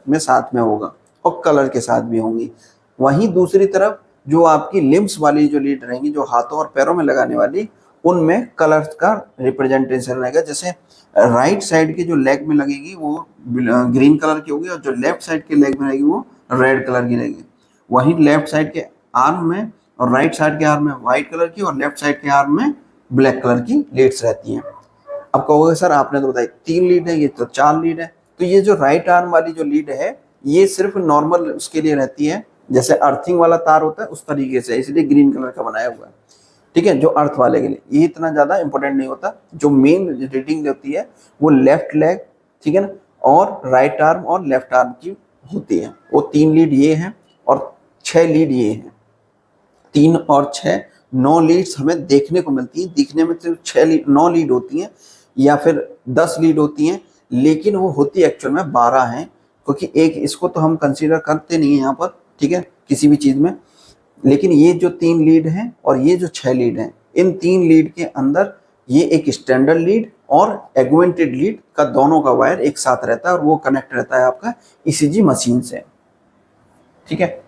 में साथ में होगा और कलर के साथ भी होंगी। वहीं दूसरी तरफ जो आपकी लिम्स वाली जो लीड रहेंगी, जो हाथों और पैरों में लगाने वाली, उनमें कलर्स का रिप्रेजेंटेशन रहेगा। जैसे राइट साइड के जो लेग में लगेगी वो ग्रीन कलर की होगी, और जो लेफ्ट साइड के लेग में रहेगी वो रेड कलर की रहेगी। वहीं लेफ्ट साइड के आर्म में और राइट साइड के आर्म में व्हाइट कलर की और लेफ्ट साइड के आर्म में ब्लैक कलर की लीड्स रहती हैं। अब कहोगे सर आपने तो बताया 3 लीड है, ये तो 4 लीड है। तो ये जो राइट आर्म वाली जो लीड है ये सिर्फ नॉर्मल उसके लिए रहती है, जैसे अर्थिंग वाला तार होता है उस तरीके से, इसलिए ग्रीन कलर का बनाया हुआ है। ठीक है, जो अर्थ वाले के लिए ये इतना ज़्यादा इंपॉर्टेंट नहीं होता। जो मेन रीडिंग होती है वो लेफ्ट लेग, ठीक है ना, और राइट आर्म और लेफ्ट आर्म की होती है। वो 3 लीड ये हैं और 6 लीड ये हैं। 3 और 6 9 लीड्स हमें देखने को मिलती हैं। दिखने में तो 9 लीड होती हैं या फिर 10 लीड होती हैं, लेकिन वो होती एक्चुअल में 12 हैं, क्योंकि एक इसको तो हम कंसीडर करते नहीं है यहाँ पर, ठीक है, किसी भी चीज़ में। लेकिन ये जो 3 लीड हैं और ये जो 6 लीड हैं, इन 3 लीड के अंदर ये एक स्टैंडर्ड लीड और एगमेंटेड लीड का दोनों का वायर एक साथ रहता है, और वो कनेक्ट रहता है आपका ईसीजी मशीन से। ठीक है,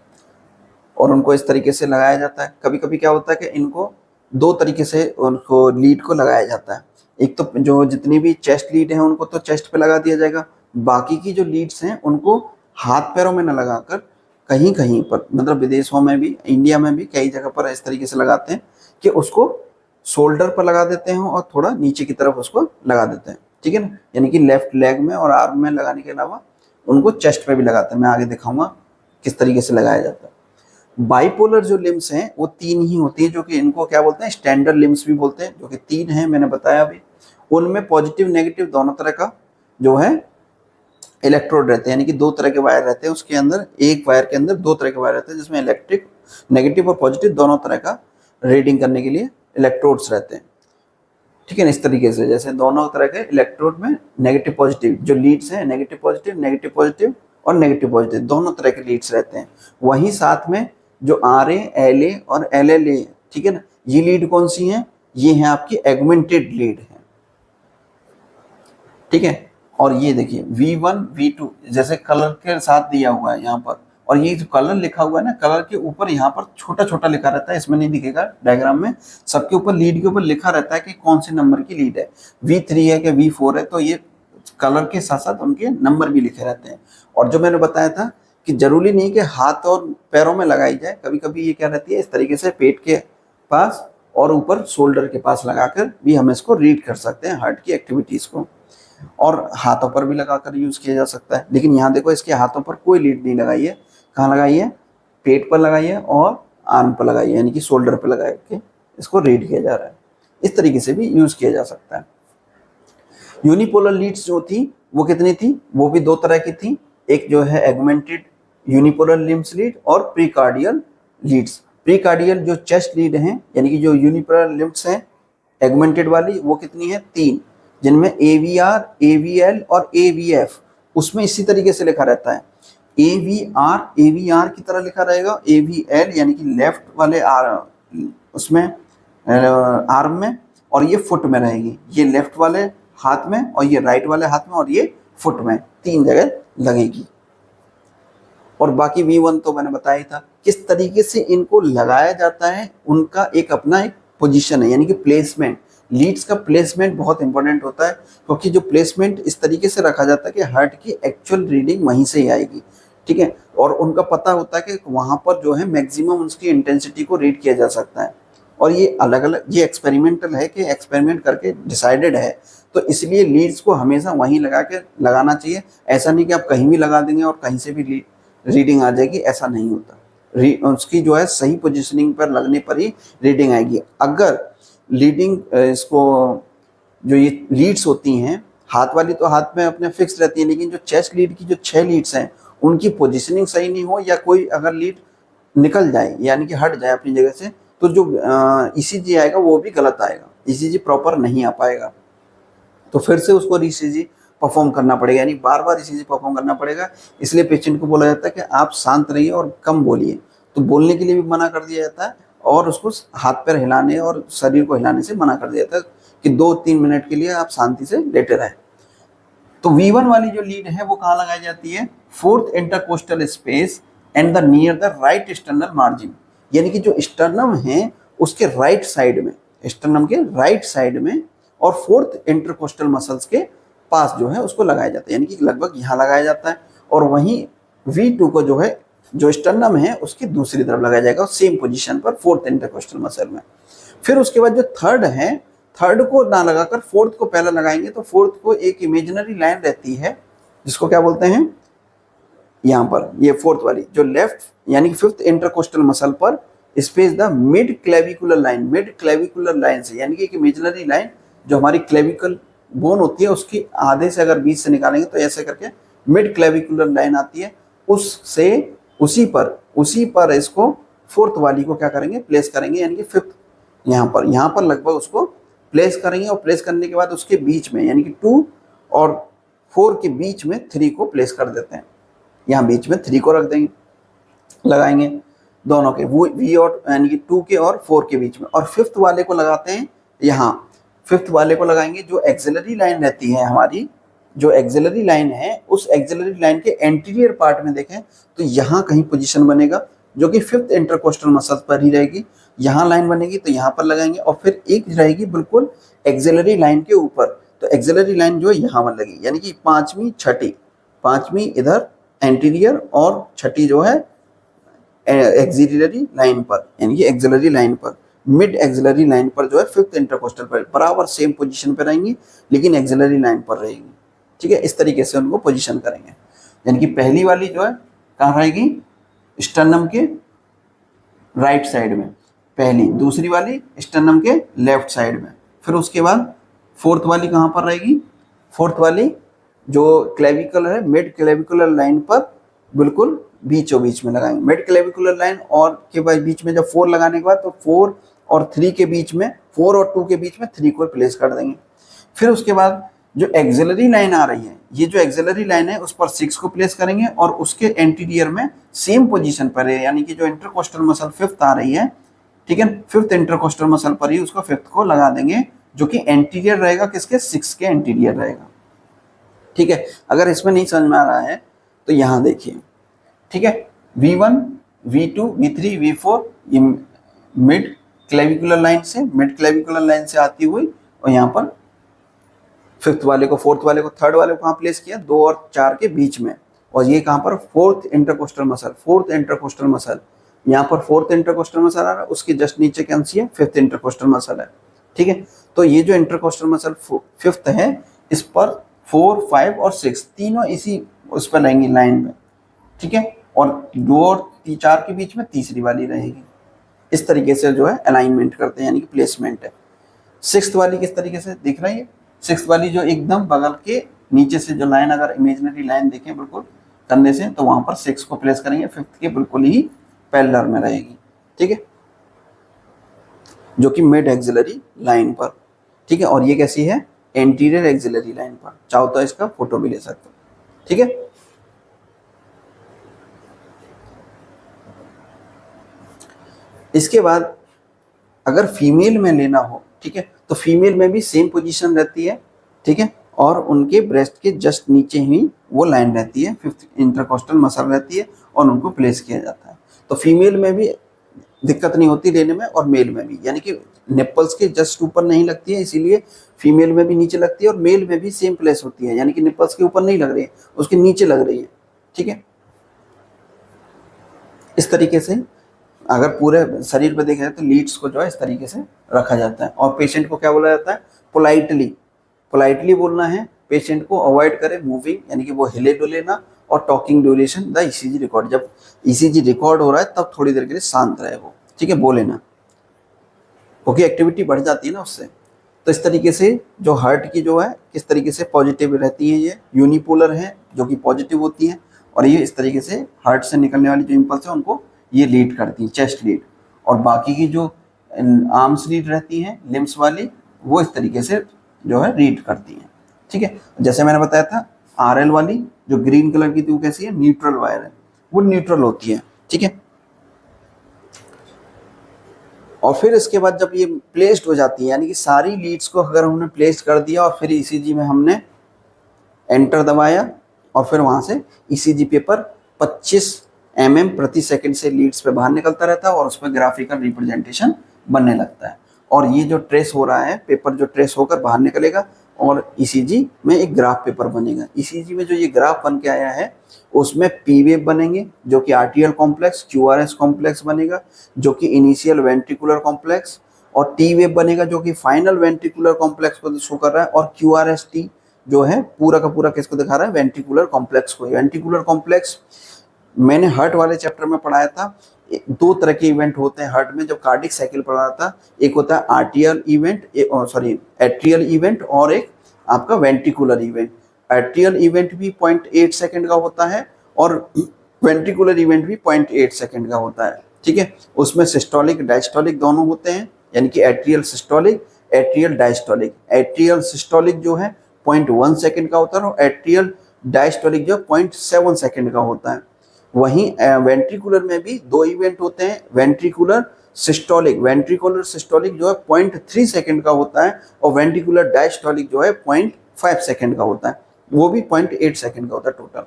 और उनको इस तरीके से लगाया जाता है। कभी कभी क्या होता है कि इनको 2 तरीके से उनको लीड को लगाया जाता है। एक तो जो जितनी भी चेस्ट लीड हैं उनको तो चेस्ट पे लगा दिया जाएगा, बाकी की जो लीड्स हैं उनको हाथ पैरों में न लगाकर कहीं कहीं पर, मतलब विदेशों में भी, इंडिया में भी कई जगह पर इस तरीके से लगाते हैं कि उसको शोल्डर पर लगा देते हैं और थोड़ा नीचे की तरफ उसको लगा देते हैं। ठीक है ना, यानी कि लेफ्ट लेग में और आर्म में लगाने के अलावा उनको चेस्ट पे भी लगाते हैं। मैं आगे दिखाऊंगा किस तरीके से लगाया जाता है। बाइपोलर जो लिम्स हैं वो 3 ही होती है, जो कि इनको क्या बोलते हैं, स्टैंडर्ड लिम्स भी बोलते हैं, जो कि 3 हैं, मैंने बताया अभी। उनमें पॉजिटिव नेगेटिव दोनों तरह का जो है इलेक्ट्रोड रहते हैं, यानी कि 2 तरह के वायर रहते हैं उसके अंदर। एक वायर के अंदर 2 तरह के वायर रहते हैं, जिसमें इलेक्ट्रिक नेगेटिव और पॉजिटिव दोनों तरह का रीडिंग करने के लिए इलेक्ट्रोड्स रहते हैं। ठीक है ना, इस तरीके से जैसे दोनों तरह के इलेक्ट्रोड में नेगेटिव पॉजिटिव जो लीड्स हैं, नेगेटिव पॉजिटिव और नेगेटिव पॉजिटिव दोनों तरह के लीड्स रहते हैं। वहीं साथ में जो RA, LA और LLA, ठीक है ना, ये लीड कौन सी हैं, ये हैं आपकी एगमेंटेड लीड है। ठीक है, और ये देखिए V1 V2 जैसे कलर के साथ दिया हुआ है यहाँ पर, और ये जो कलर लिखा हुआ है ना, कलर के ऊपर यहाँ पर छोटा छोटा लिखा रहता है, इसमें नहीं दिखेगा डायग्राम में। सबके ऊपर लीड के ऊपर लिखा रहता है कि कौन से नंबर की लीड है, V3 है कि V4 है, तो ये कलर के साथ साथ उनके नंबर भी लिखे रहते हैं। और जो मैंने बताया था कि जरूरी नहीं कि हाथ और पैरों में लगाई जाए, कभी कभी ये क्या रहती है, इस तरीके से पेट के पास और ऊपर शोल्डर के पास लगाकर भी हम इसको रीड कर सकते हैं, हार्ट की एक्टिविटीज को। और हाथों पर भी लगाकर यूज किया जा सकता है। लेकिन यहाँ देखो इसके हाथों पर कोई लीड नहीं लगाई है, कहाँ लगाई है, पेट पर लगाई है और आर्म पर लगाई है, यानी कि शोल्डर पर लगा के इसको रीड किया जा रहा है। इस तरीके से भी यूज किया जा सकता है। यूनिपोलर लीड्स जो थी वो कितनी थी, वो भी 2 तरह की थी। एक जो है एगमेंटेड यूनिपोलर लिम्स लीड और प्रीकार्डियल लीड्स। प्रीकार्डियल जो चेस्ट लीड हैं, यानी कि जो यूनिपोलर लिम्स हैं एगमेंटेड वाली, वो कितनी है, 3, जिनमें AVR, AVL और AVF, उसमें इसी तरीके से लिखा रहता है। AVR की तरह लिखा रहेगा, AVL यानी कि लेफ्ट वाले उसमें आर्म में, और ये फुट में रहेगी, ये लेफ्ट वाले हाथ में और ये राइट वाले हाथ में और ये फुट में, 3 जगह लगेगी। और बाकी V1 तो मैंने बताया ही था। किस तरीके से इनको लगाया जाता है, उनका एक अपना एक पोजीशन है, यानी कि प्लेसमेंट। लीड्स का प्लेसमेंट बहुत इंपॉर्टेंट होता है, क्योंकि जो प्लेसमेंट इस तरीके से रखा जाता है कि हार्ट की एक्चुअल रीडिंग वहीं से ही आएगी। ठीक है, और उनका पता होता है कि वहाँ पर जो है मैक्सिमम उसकी इंटेंसिटी को रीड किया जा सकता है। और ये अलग अलग, ये एक्सपेरिमेंटल है कि एक्सपेरिमेंट करके डिसाइडेड है, तो इसलिए लीड्स को हमेशा वहीं लगाना चाहिए। ऐसा नहीं कि आप कहीं भी लगा देंगे और कहीं से भी रीडिंग आ जाएगी, ऐसा नहीं होता। उसकी जो है सही पोजीशनिंग पर लगने पर ही रीडिंग आएगी। अगर लीडिंग इसको जो ये लीड्स होती हैं हाथ वाली, तो हाथ में अपने फिक्स रहती है, लेकिन जो चेस्ट लीड की जो 6 लीड्स हैं उनकी पोजीशनिंग सही नहीं हो, या कोई अगर लीड निकल जाए यानी कि हट जाए अपनी जगह से, तो जो ईसीजी आएगा वो भी गलत आएगा, ईसीजी प्रॉपर नहीं आ पाएगा। तो फिर से उसको ईसीजी परफॉर्म करना पड़ेगा, यानी बार बार ईसीजी परफॉर्म करना पड़ेगा। इसलिए पेशेंट को बोला जाता है कि आप शांत रहिए और कम बोलिए। तो बोलने के लिए भी मना कर दिया जाता है, और उसको हाथ पैर हिलाने और शरीर को हिलाने से मना कर दिया जाता है कि 2-3 मिनट के लिए आप शांति से लेटे रहें। तो V1 वाली जो लीड है वो कहाँ लगाई जाती है? 4th intercostal space and the near the right sternal margin, यानी कि जो स्टर्नम है उसके राइट साइड में, स्टर्नम के राइट साइड में, और 4th इंटरकोस्टल मसल्स के पास जो है उसको लगाया जाता है, यानी कि लगभग यहाँ लगाया जाता है। और वहीं V2 को जो है, जो स्टर्नम है उसकी दूसरी तरफ लगाया जाएगा, सेम पोजीशन पर 4th इंटरकोस्टल मसल में। फिर उसके बाद जो थर्ड है, थर्ड को ना लगाकर फोर्थ को पहले लगाएंगे, तो फोर्थ को एक इमेजिनरी लाइन रहती है जिसको क्या बोलते हैं, यहाँ पर ये फोर्थ वाली जो लेफ्ट यानी कि 5th इंटरकोस्टल मसल पर space the mid clavicular line, mid clavicular line से, यानी कि एक इमेजिनरी लाइन जो हमारी क्लेविकल बोन होती है उसकी आधे से अगर बीच से निकालेंगे तो ऐसे करके मिड क्लेविकुलर लाइन आती है, उससे उसी पर इसको फोर्थ वाली को क्या करेंगे, प्लेस करेंगे, यानी कि 5th यहाँ पर लगभग उसको प्लेस करेंगे। और प्लेस करने के बाद उसके बीच में यानी कि 2 और 4 के बीच में 3 को प्लेस कर देते हैं, यहाँ बीच में 3 को रख देंगे, लगाएंगे दोनों के, वो V और यानी कि 2 के और 4 के बीच में। और 5th वाले को लगाते हैं यहाँ, 5th वाले को लगाएंगे, जो एक्सिलरी लाइन रहती है हमारी, जो एक्सिलरी लाइन है उस एक्सिलरी लाइन के एंटीरियर पार्ट में देखें तो यहाँ कहीं पोजीशन बनेगा जो कि 5th इंटरकोस्टल मसल पर ही रहेगी, यहाँ लाइन बनेगी तो यहाँ पर लगाएंगे। और फिर एक रहेगी बिल्कुल एक्सिलरी लाइन के ऊपर, तो एक्सिलरी लाइन जो है यहाँ पर लगेगी, यानी कि पांचवी इधर एंटीरियर और छठी जो है एक्सिलरी लाइन पर, यानी कि एक्सिलरी लाइन पर, मिड एक्सिलरी लाइन पर जो है 5th इंटरकोस्टल पर बराबर सेम पोजीशन पर रहेंगी, लेकिन एक्सिलरी लाइन पर रहेगी। ठीक है, इस तरीके से उनको पोजीशन करेंगे। यानी कि पहली वाली जो है कहाँ रहेगी, स्टर्नम के राइट साइड में पहली, दूसरी वाली स्टर्नम के लेफ्ट साइड में। फिर उसके बाद फोर्थ वाली कहाँ पर रहेगी, फोर्थ वाली जो क्लेविकल है मिड क्लेविकुलर लाइन पर बिल्कुल बीचों बीच में लगाएंगे, मिड क्लेविकुलर लाइन और के बीच में जब 4 लगाने के बाद तो 4 और 3 के बीच में, 4 और 2 के बीच में 3 को प्लेस कर देंगे। फिर उसके बाद जो एक्सिलरी लाइन आ रही है, ये जो एक्सिलरी लाइन है उस पर 6 को प्लेस करेंगे, और उसके एंटीरियर में सेम पोजीशन पर है, यानी कि जो इंटरकोस्टल मसल 5th आ रही है, ठीक है, 5th इंटरकोस्टल मसल पर ही उसको 5th को लगा देंगे, जो कि एंटीरियर रहेगा, किसके, 6 के एंटीरियर रहेगा। ठीक है, अगर इसमें नहीं समझ में आ रहा है तो यहाँ देखिए, ठीक है, V1, V2, V3, V4 ये मिड क्लेविकुलर लाइन से आती हुई, और यहाँ पर 5th वाले को, 4th वाले को, 3rd वाले को कहाँ प्लेस किया, 2 और 4 के बीच में, और ये कहाँ पर 4th इंटरकोस्टल मसल, यहाँ पर 4th इंटरकोस्टल मसल आ रहा है, उसके जस्ट नीचे कौन सी है, 5th इंटरकोस्टल मसल है। ठीक है, तो ये जो इंटरकोस्टल मसल 5th है, इस पर 4, 5 और 6 तीनों इसी उस पर रहेंगी लाइन में। ठीक है, और 2 और 4 के बीच में तीसरी वाली रहेगी। इस तरीके से जो है अलाइनमेंट करते हैं, यानी कि प्लेसमेंट है। 6th वाली किस तरीके से दिख रही है, 6th वाली जो एकदम बगल के नीचे से जो लाइन, अगर इमेजिनरी लाइन देखें बिल्कुल कंधे से, तो वहां पर 6 को प्लेस करेंगे, 5th के बिल्कुल ही पैरेलल में रहेगी। ठीक है, जो कि मिड एक्सिलरी लाइन पर। ठीक है, और ये कैसी है, एंटीरियर एक्सिलरी लाइन पर। चाहो तो इसका फोटो भी ले सकते हो। ठीक है, इसके बाद अगर फीमेल में लेना हो, ठीक है, तो फीमेल में भी सेम पोजीशन रहती है। ठीक है, और उनके ब्रेस्ट के जस्ट नीचे ही वो लाइन रहती है, 5th इंटरकोस्टल मसल रहती है, और उनको प्लेस किया जाता है। तो फीमेल में भी दिक्कत नहीं होती लेने में, और मेल में भी, यानी कि निप्पल्स के जस्ट ऊपर नहीं लगती है, इसीलिए फीमेल में भी नीचे लगती है, और मेल में भी सेम प्लेस होती है, यानी कि निप्पल्स के ऊपर नहीं लग रही है, उसके नीचे लग रही है। ठीक है, इस तरीके से अगर पूरे शरीर पे देखा जाए तो लीड्स को जो है इस तरीके से रखा जाता है। और पेशेंट को क्या बोला जाता है, पोलाइटली, पोलाइटली बोलना है। पेशेंट को अवॉइड करे मूविंग, यानी कि वो हिले डुले ना, और talking duration the ECG record, जब ईसीजी रिकॉर्ड हो रहा है तब थोड़ी देर के लिए शांत रहे वो, ठीक है, बोले ना, क्योंकि एक्टिविटी बढ़ जाती है ना उससे। तो इस तरीके से जो हार्ट की जो है किस तरीके से पॉजिटिव रहती है, ये यूनिपोलर है जो कि पॉजिटिव होती है, और ये इस तरीके से हार्ट से निकलने वाली जो इम्पल्स है उनको ये लीड करती हैं, चेस्ट लीड। और बाकी की जो आर्म्स लीड रहती हैं, लिम्स वाली, वो इस तरीके से जो है रीड करती हैं, ठीक है। जैसे मैंने बताया था आरएल वाली जो ग्रीन कलर की थी वो कैसी है, न्यूट्रल वायर है, वो न्यूट्रल होती है, ठीक है। और फिर इसके बाद जब ये प्लेस्ड हो जाती है, यानी कि सारी लीड्स को अगर हमने प्लेस्ड कर दिया और फिर ईसीजी में हमने एंटर दबाया और फिर वहाँ से ईसीजी पेपर 25 mm प्रति सेकंड से लीड्स पे बाहर निकलता रहता है और उस पर ग्राफिकल रिप्रेजेंटेशन बनने लगता है। और ये जो ट्रेस हो रहा है पेपर, जो ट्रेस होकर बाहर निकलेगा और ईसीजी में एक ग्राफ पेपर बनेगा। ईसीजी में जो ये ग्राफ बन के आया है उसमें पी वेव बनेंगे जो कि आर्टियल कॉम्प्लेक्स, क्यूआरएस कॉम्प्लेक्स बनेगा जो कि इनिशियल वेंट्रिकुलर कॉम्प्लेक्स, और टी वेव बनेगा जो कि फाइनल वेंट्रिकुलर कॉम्प्लेक्स को शो कर रहा है, और क्यूआरएस टी जो है पूरा का पूरा किसको दिखा रहा है, वेंट्रिकुलर कॉम्प्लेक्स को। वेंट्रिकुलर कॉम्प्लेक्स मैंने हार्ट वाले चैप्टर में पढ़ाया था, दो तरह के इवेंट होते हैं हार्ट में, जब कार्डिक साइकिल पढ़ा था, एक होता है आर्टियल इवेंट, सॉरी एट्रियल इवेंट, और एक आपका वेंट्रिकुलर इवेंट। एट्रियल इवेंट भी 0.8 सेकंड का होता है और वेंट्रिकुलर इवेंट भी 0.8 सेकंड का होता है, ठीक है। उसमें सिस्टोलिक डायस्टोलिक दोनों होते हैं, यानी कि atrial systolic, atrial diastolic. Atrial systolic जो है 0.1 सेकंड का होता है और एट्रियल डायस्टोलिक जो 0.7 सेकंड का होता है। वहीं वेंट्रिकुलर में भी दो इवेंट होते हैं, वेंट्रिकुलर सिस्टोलिक, वेंट्रिकुलर सिस्टोलिक जो है 0.3 सेकंड का होता है, और वेंट्रिकुलर डायस्टोलिक जो है 0.5 सेकंड का होता है, वो भी 0.8 सेकंड का होता है टोटल,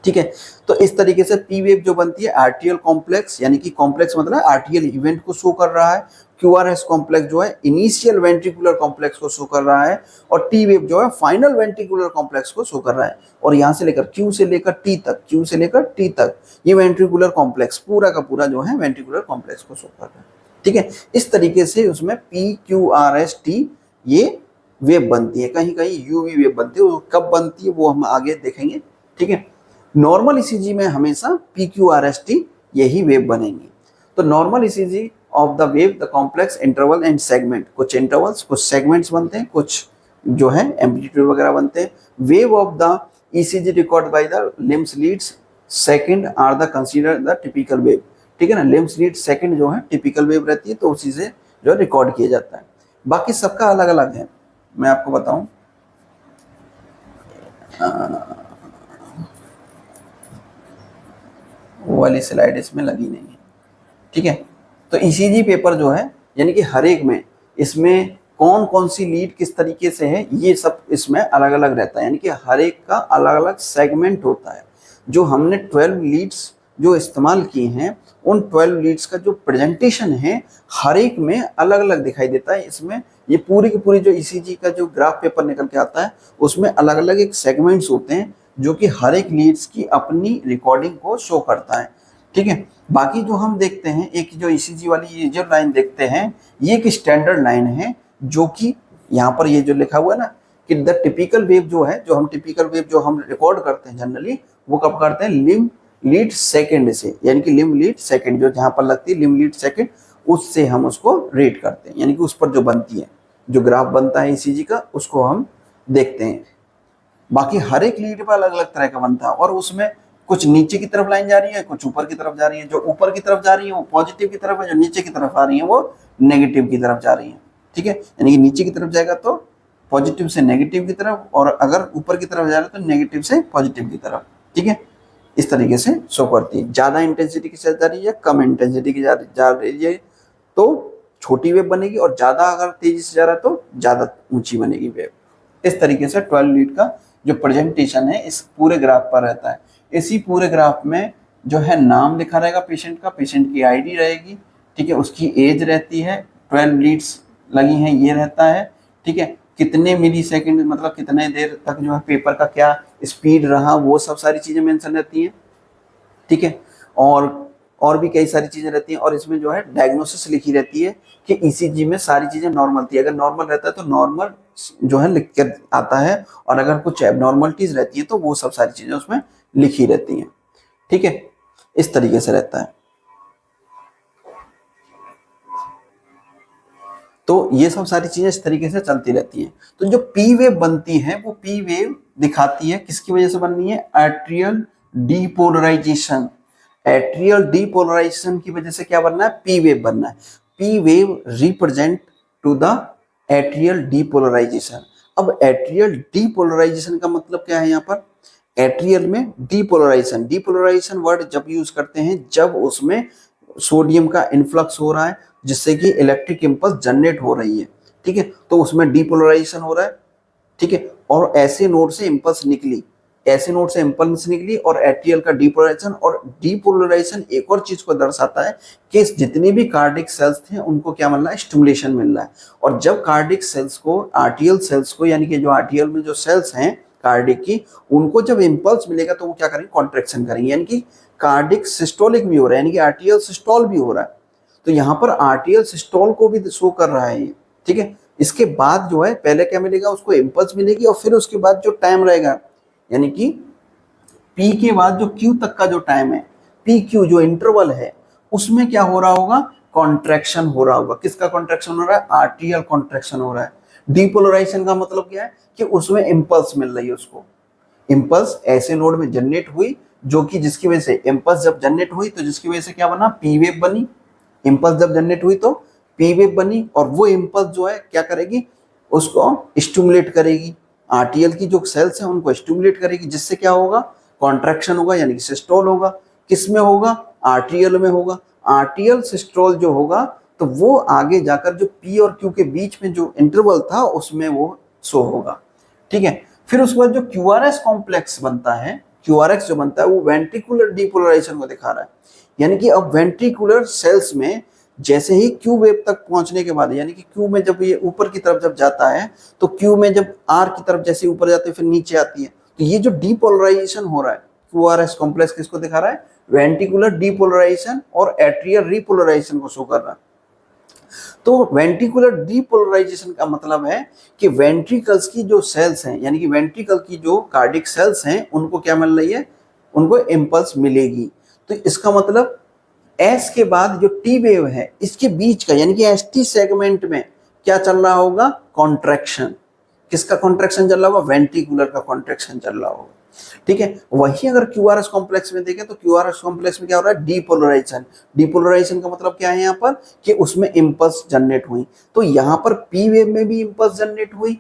ठीक है। तो इस तरीके से पी वेव जो बनती है आर्टियल कॉम्प्लेक्स, यानी कि कॉम्प्लेक्स मतलब आर्टियल इवेंट को शो कर रहा है, क्यूआरएस कॉम्प्लेक्स जो है इनिशियल वेंट्रिकुलर कॉम्प्लेक्स को शो कर रहा है, और टी वेव जो है फाइनल वेंट्रिकुलर कॉम्प्लेक्स को शो कर रहा है। और यहाँ से लेकर क्यू से लेकर टी तक, क्यू से लेकर टी तक ये वेंट्रिकुलर कॉम्प्लेक्स पूरा का पूरा जो है वेंट्रिकुलर कॉम्प्लेक्स को शो कर रहा है, ठीक है। इस तरीके से उसमें P Q R S T ये वेव बनती है, कहीं कहीं यूवी वेव बनती है, वो कब बनती है वो हम आगे देखेंगे, ठीक है। नॉर्मल ईसीजी में हमेशा PQRST यही वेव बनेंगी। तो normal ECG of the wave the complex interval and segment, कुछ इंटरवल्स कुछ सेगमेंट्स बनते हैं, कुछ जो है एम्पलीट्यूड वगैरह बनते हैं। Wave of the ECG record by the limbs leads second are the consider the typical wave, ठीक है ना। लिम्स लीड सेकंड जो है टिपिकल वेव रहती है, तो उसी से जो रिकॉर्ड किया जाता है। बाकी सबका अलग अलग है, मैं आपको बताऊं, वो वाली स्लाइड इसमें लगी नहीं है, ठीक है। तो ईसीजी पेपर जो है यानी कि हर एक में इसमें कौन कौन सी लीड किस तरीके से है ये सब इसमें अलग अलग रहता है, यानी कि हर एक का अलग अलग सेगमेंट होता है। जो हमने 12 लीड्स जो इस्तेमाल किए हैं उन 12 लीड्स का जो प्रेजेंटेशन है हर एक में अलग अलग दिखाई देता है। इसमें ये पूरी की पूरी जो ईसीजी का जो ग्राफ पेपर निकल के आता है उसमें अलग अलग एक सेगमेंट्स होते हैं जो कि हर एक लीड्स की अपनी रिकॉर्डिंग को शो करता है, ठीक है। बाकी जो हम देखते हैं एक जो ईसीजी वाली ये जो लाइन देखते हैं ये एक स्टैंडर्ड लाइन है, जो कि यहाँ पर ये जो लिखा हुआ है ना कि द टिपिकल वेव जो है, जो हम टिपिकल वेव जो हम रिकॉर्ड करते हैं जनरली वो कब करते हैं, लिम लीड सेकंड से, यानी कि लिम लीड सेकंड जो जहाँ पर लगती है लिम लीड सेकंड उससे हम उसको रेट करते हैं, यानी कि उस पर जो बनती है जो ग्राफ बनता है ईसीजी का उसको हम देखते हैं। बाकी हर एक लीड पर अलग अलग तरह का बनता है और उसमें कुछ नीचे की तरफ लाइन जा रही है, कुछ ऊपर की तरफ जा रही है। जो ऊपर की तरफ जा रही है वो पॉजिटिव की तरफ है, जो नीचे की तरफ आ रही है वो नेगेटिव की तरफ जा रही है, ठीक है। यानी कि नीचे की तरफ जाएगा तो पॉजिटिव से नेगेटिव की तरफ, और अगर ऊपर की तरफ जा रहा है तो नेगेटिव से पॉजिटिव की तरफ, ठीक है। इस तरीके से शो करती है। ज़्यादा इंटेंसिटी के साथ जा रही है, कम इंटेंसिटी की जा रही है तो छोटी वेव बनेगी, और ज़्यादा अगर तेजी से जा रहा है तो ज़्यादा ऊंची बनेगी वेव। इस तरीके से 12 लीड का जो प्रेजेंटेशन है इस पूरे ग्राफ पर रहता है। इसी पूरे ग्राफ में जो है नाम लिखा रहेगा पेशेंट का, पेशेंट की आईडी रहेगी, ठीक है, उसकी एज रहती है, 12 लीड्स लगी हैं ये रहता है, ठीक है। कितने मिली सेकेंड मतलब कितने देर तक जो है पेपर का क्या स्पीड रहा वो सब सारी चीज़ें मेंशन रहती हैं, ठीक है। और भी कई सारी चीजें रहती हैं, और इसमें जो है डायग्नोसिस लिखी रहती है कि ईसीजी में सारी चीजें नॉर्मल थी। अगर नॉर्मल रहता है तो नॉर्मल जो है लिख कर आता है, और अगर कुछ एबनॉर्मलिटीज रहती है तो वो सब सारी चीजें उसमें लिखी रहती हैं। ठीक है, इस तरीके से रहता है। तो ये सब सारी चीजें इस तरीके से चलती रहती हैं। तो जो पी वेव बनती है वो पी वेव दिखाती है किसकी वजह से बननी है, एट्रियल डीपोलराइजेशन। एट्रियल डीपोलराइजेशन की वजह से क्या बनना है, पी वेव बनना है। P wave represent to the atrial depolarisation. अब एट्रियल डीपोलराइजेशन का मतलब क्या है, यहाँ पर एट्रियल में डीपोलराइजेशन, डीपोलराइजेशन वर्ड जब यूज करते हैं जब उसमें सोडियम का इन्फ्लक्स हो रहा है जिससे कि इलेक्ट्रिक इंपल्स जनरेट हो रही है। ठीक है, तो उसमें डीपोलराइजेशन हो रहा है। ठीक है, और ऐसे नोड से इंपल्स निकली, ऐसे नोड से इंपल्स निकली और एट्रियल का डीपोलराइजेशन। और डीपोलराइजेशन एक और चीज को दर्शाता है कि जितने भी कार्डिक सेल्स थे उनको क्या मिल रहा है, स्टिमुलेशन मिल रहा है। और जब कार्डिक सेल्स को, आर्टियल सेल्स को, यानी कि जो आर्टियल में जो सेल्स हैं कार्डिक की, उनको जब इंपल्स मिलेगा तो वो क्या करेंगे, कॉन्ट्रैक्शन करेंगे, यानी कि कार्डिक सिस्टोलिक भी हो रहा है, यानी कि आर्टियल सिस्टोल भी हो रहा है। तो यहाँ पर आर्टियल सिस्टोल को भी शो कर रहा है ये। ठीक है, इसके बाद जो है पहले क्या मिलेगा, उसको इंपल्स मिलेगी, और फिर उसके बाद जो टाइम रहेगा, यानी कि पी के बाद जो क्यू तक का जो टाइम है, पी क्यू जो इंटरवल है, उसमें क्या हो रहा होगा, कॉन्ट्रैक्शन हो रहा होगा। किसका कॉन्ट्रैक्शन हो रहा है, आर्टियल कॉन्ट्रैक्शन हो रहा है। डीपोलराइजेशन का मतलब क्या है कि उसमें इंपल्स मिल रही है उसको। इंपल्स ऐसे नोड में जनरेट हुई जो कि जिसकी वजह से इंपल्स जब जनरेट हुई तो जिसकी वजह से क्या बना, पी वेव बनी। इंपल्स जब जनरेट हुई तो पी वेव बनी, और वो इंपल्स जो है क्या करेगी, उसको स्टिमुलेट करेगी, आरटीएल की जो सेल्स हैं उनको स्टिमुलेट करेगी, जिससे क्या होगा, कॉन्ट्रैक्शन होगा, यानी कि सिस्टोल होगा। किस में होगा, आरटीएल में होगा। आरटीएल सिस्टोल जो होगा तो वो आगे जाकर जो पी और क्यू के बीच में जो इंटरवल था उसमें वो शो होगा। ठीक है, फिर उसके बाद जो क्यूआरएस कॉम्प्लेक्स बनता है, क्यूआरएक्स जो बनता है वो वेंट्रिकुलर डीपोलराइजेशन को दिखा रहा है। यानी कि अब वेंट्रिकुलर सेल्स में जैसे ही क्यू वेव तक पहुंचने के बाद, यानी कि क्यू में जब ये ऊपर की तरफ जब जाता है तो क्यू में जब आर की तरफ जैसे ऊपर जाते हैं फिर नीचे आती है, तो ये जो डीपोलराइजेशन हो रहा है, क्यूआरएस कॉम्प्लेक्स किसको दिखा रहा है, वेंट्रिकुलर डीपोलराइजेशन और एट्रियल रीपोलराइजेशन को शो कर रहा है। तो वेंट्रिकुलर डीपोलराइजेशन का मतलब है कि वेंट्रिकल्स की जो सेल्स हैं, यानी कि वेंट्रिकल की जो कार्डिक सेल्स हैं, उनको क्या मिल रही है, उनको इंपल्स मिलेगी। तो इसका मतलब एस के बाद जो टी वेव है इसके बीच का, यानी कि एस टी सेगमेंट में क्या चल रहा होगा, कॉन्ट्रैक्शन। किसका कॉन्ट्रैक्शन चल रहा होगा, वेंट्रिकुलर का कॉन्ट्रैक्शन चल रहा होगा। ठीक है, वही अगर क्यूआरएस कॉम्प्लेक्स में देखें तो क्यूआरएस कॉम्प्लेक्स में क्या हो रहा है, डीपोलराइजेशन। डीपोलराइजेशन का मतलब क्या है यहाँ पर कि उसमें इंपल्स जनरेट हुई। तो यहाँ पर पी वेव में भी इंपल्स जनरेट हुई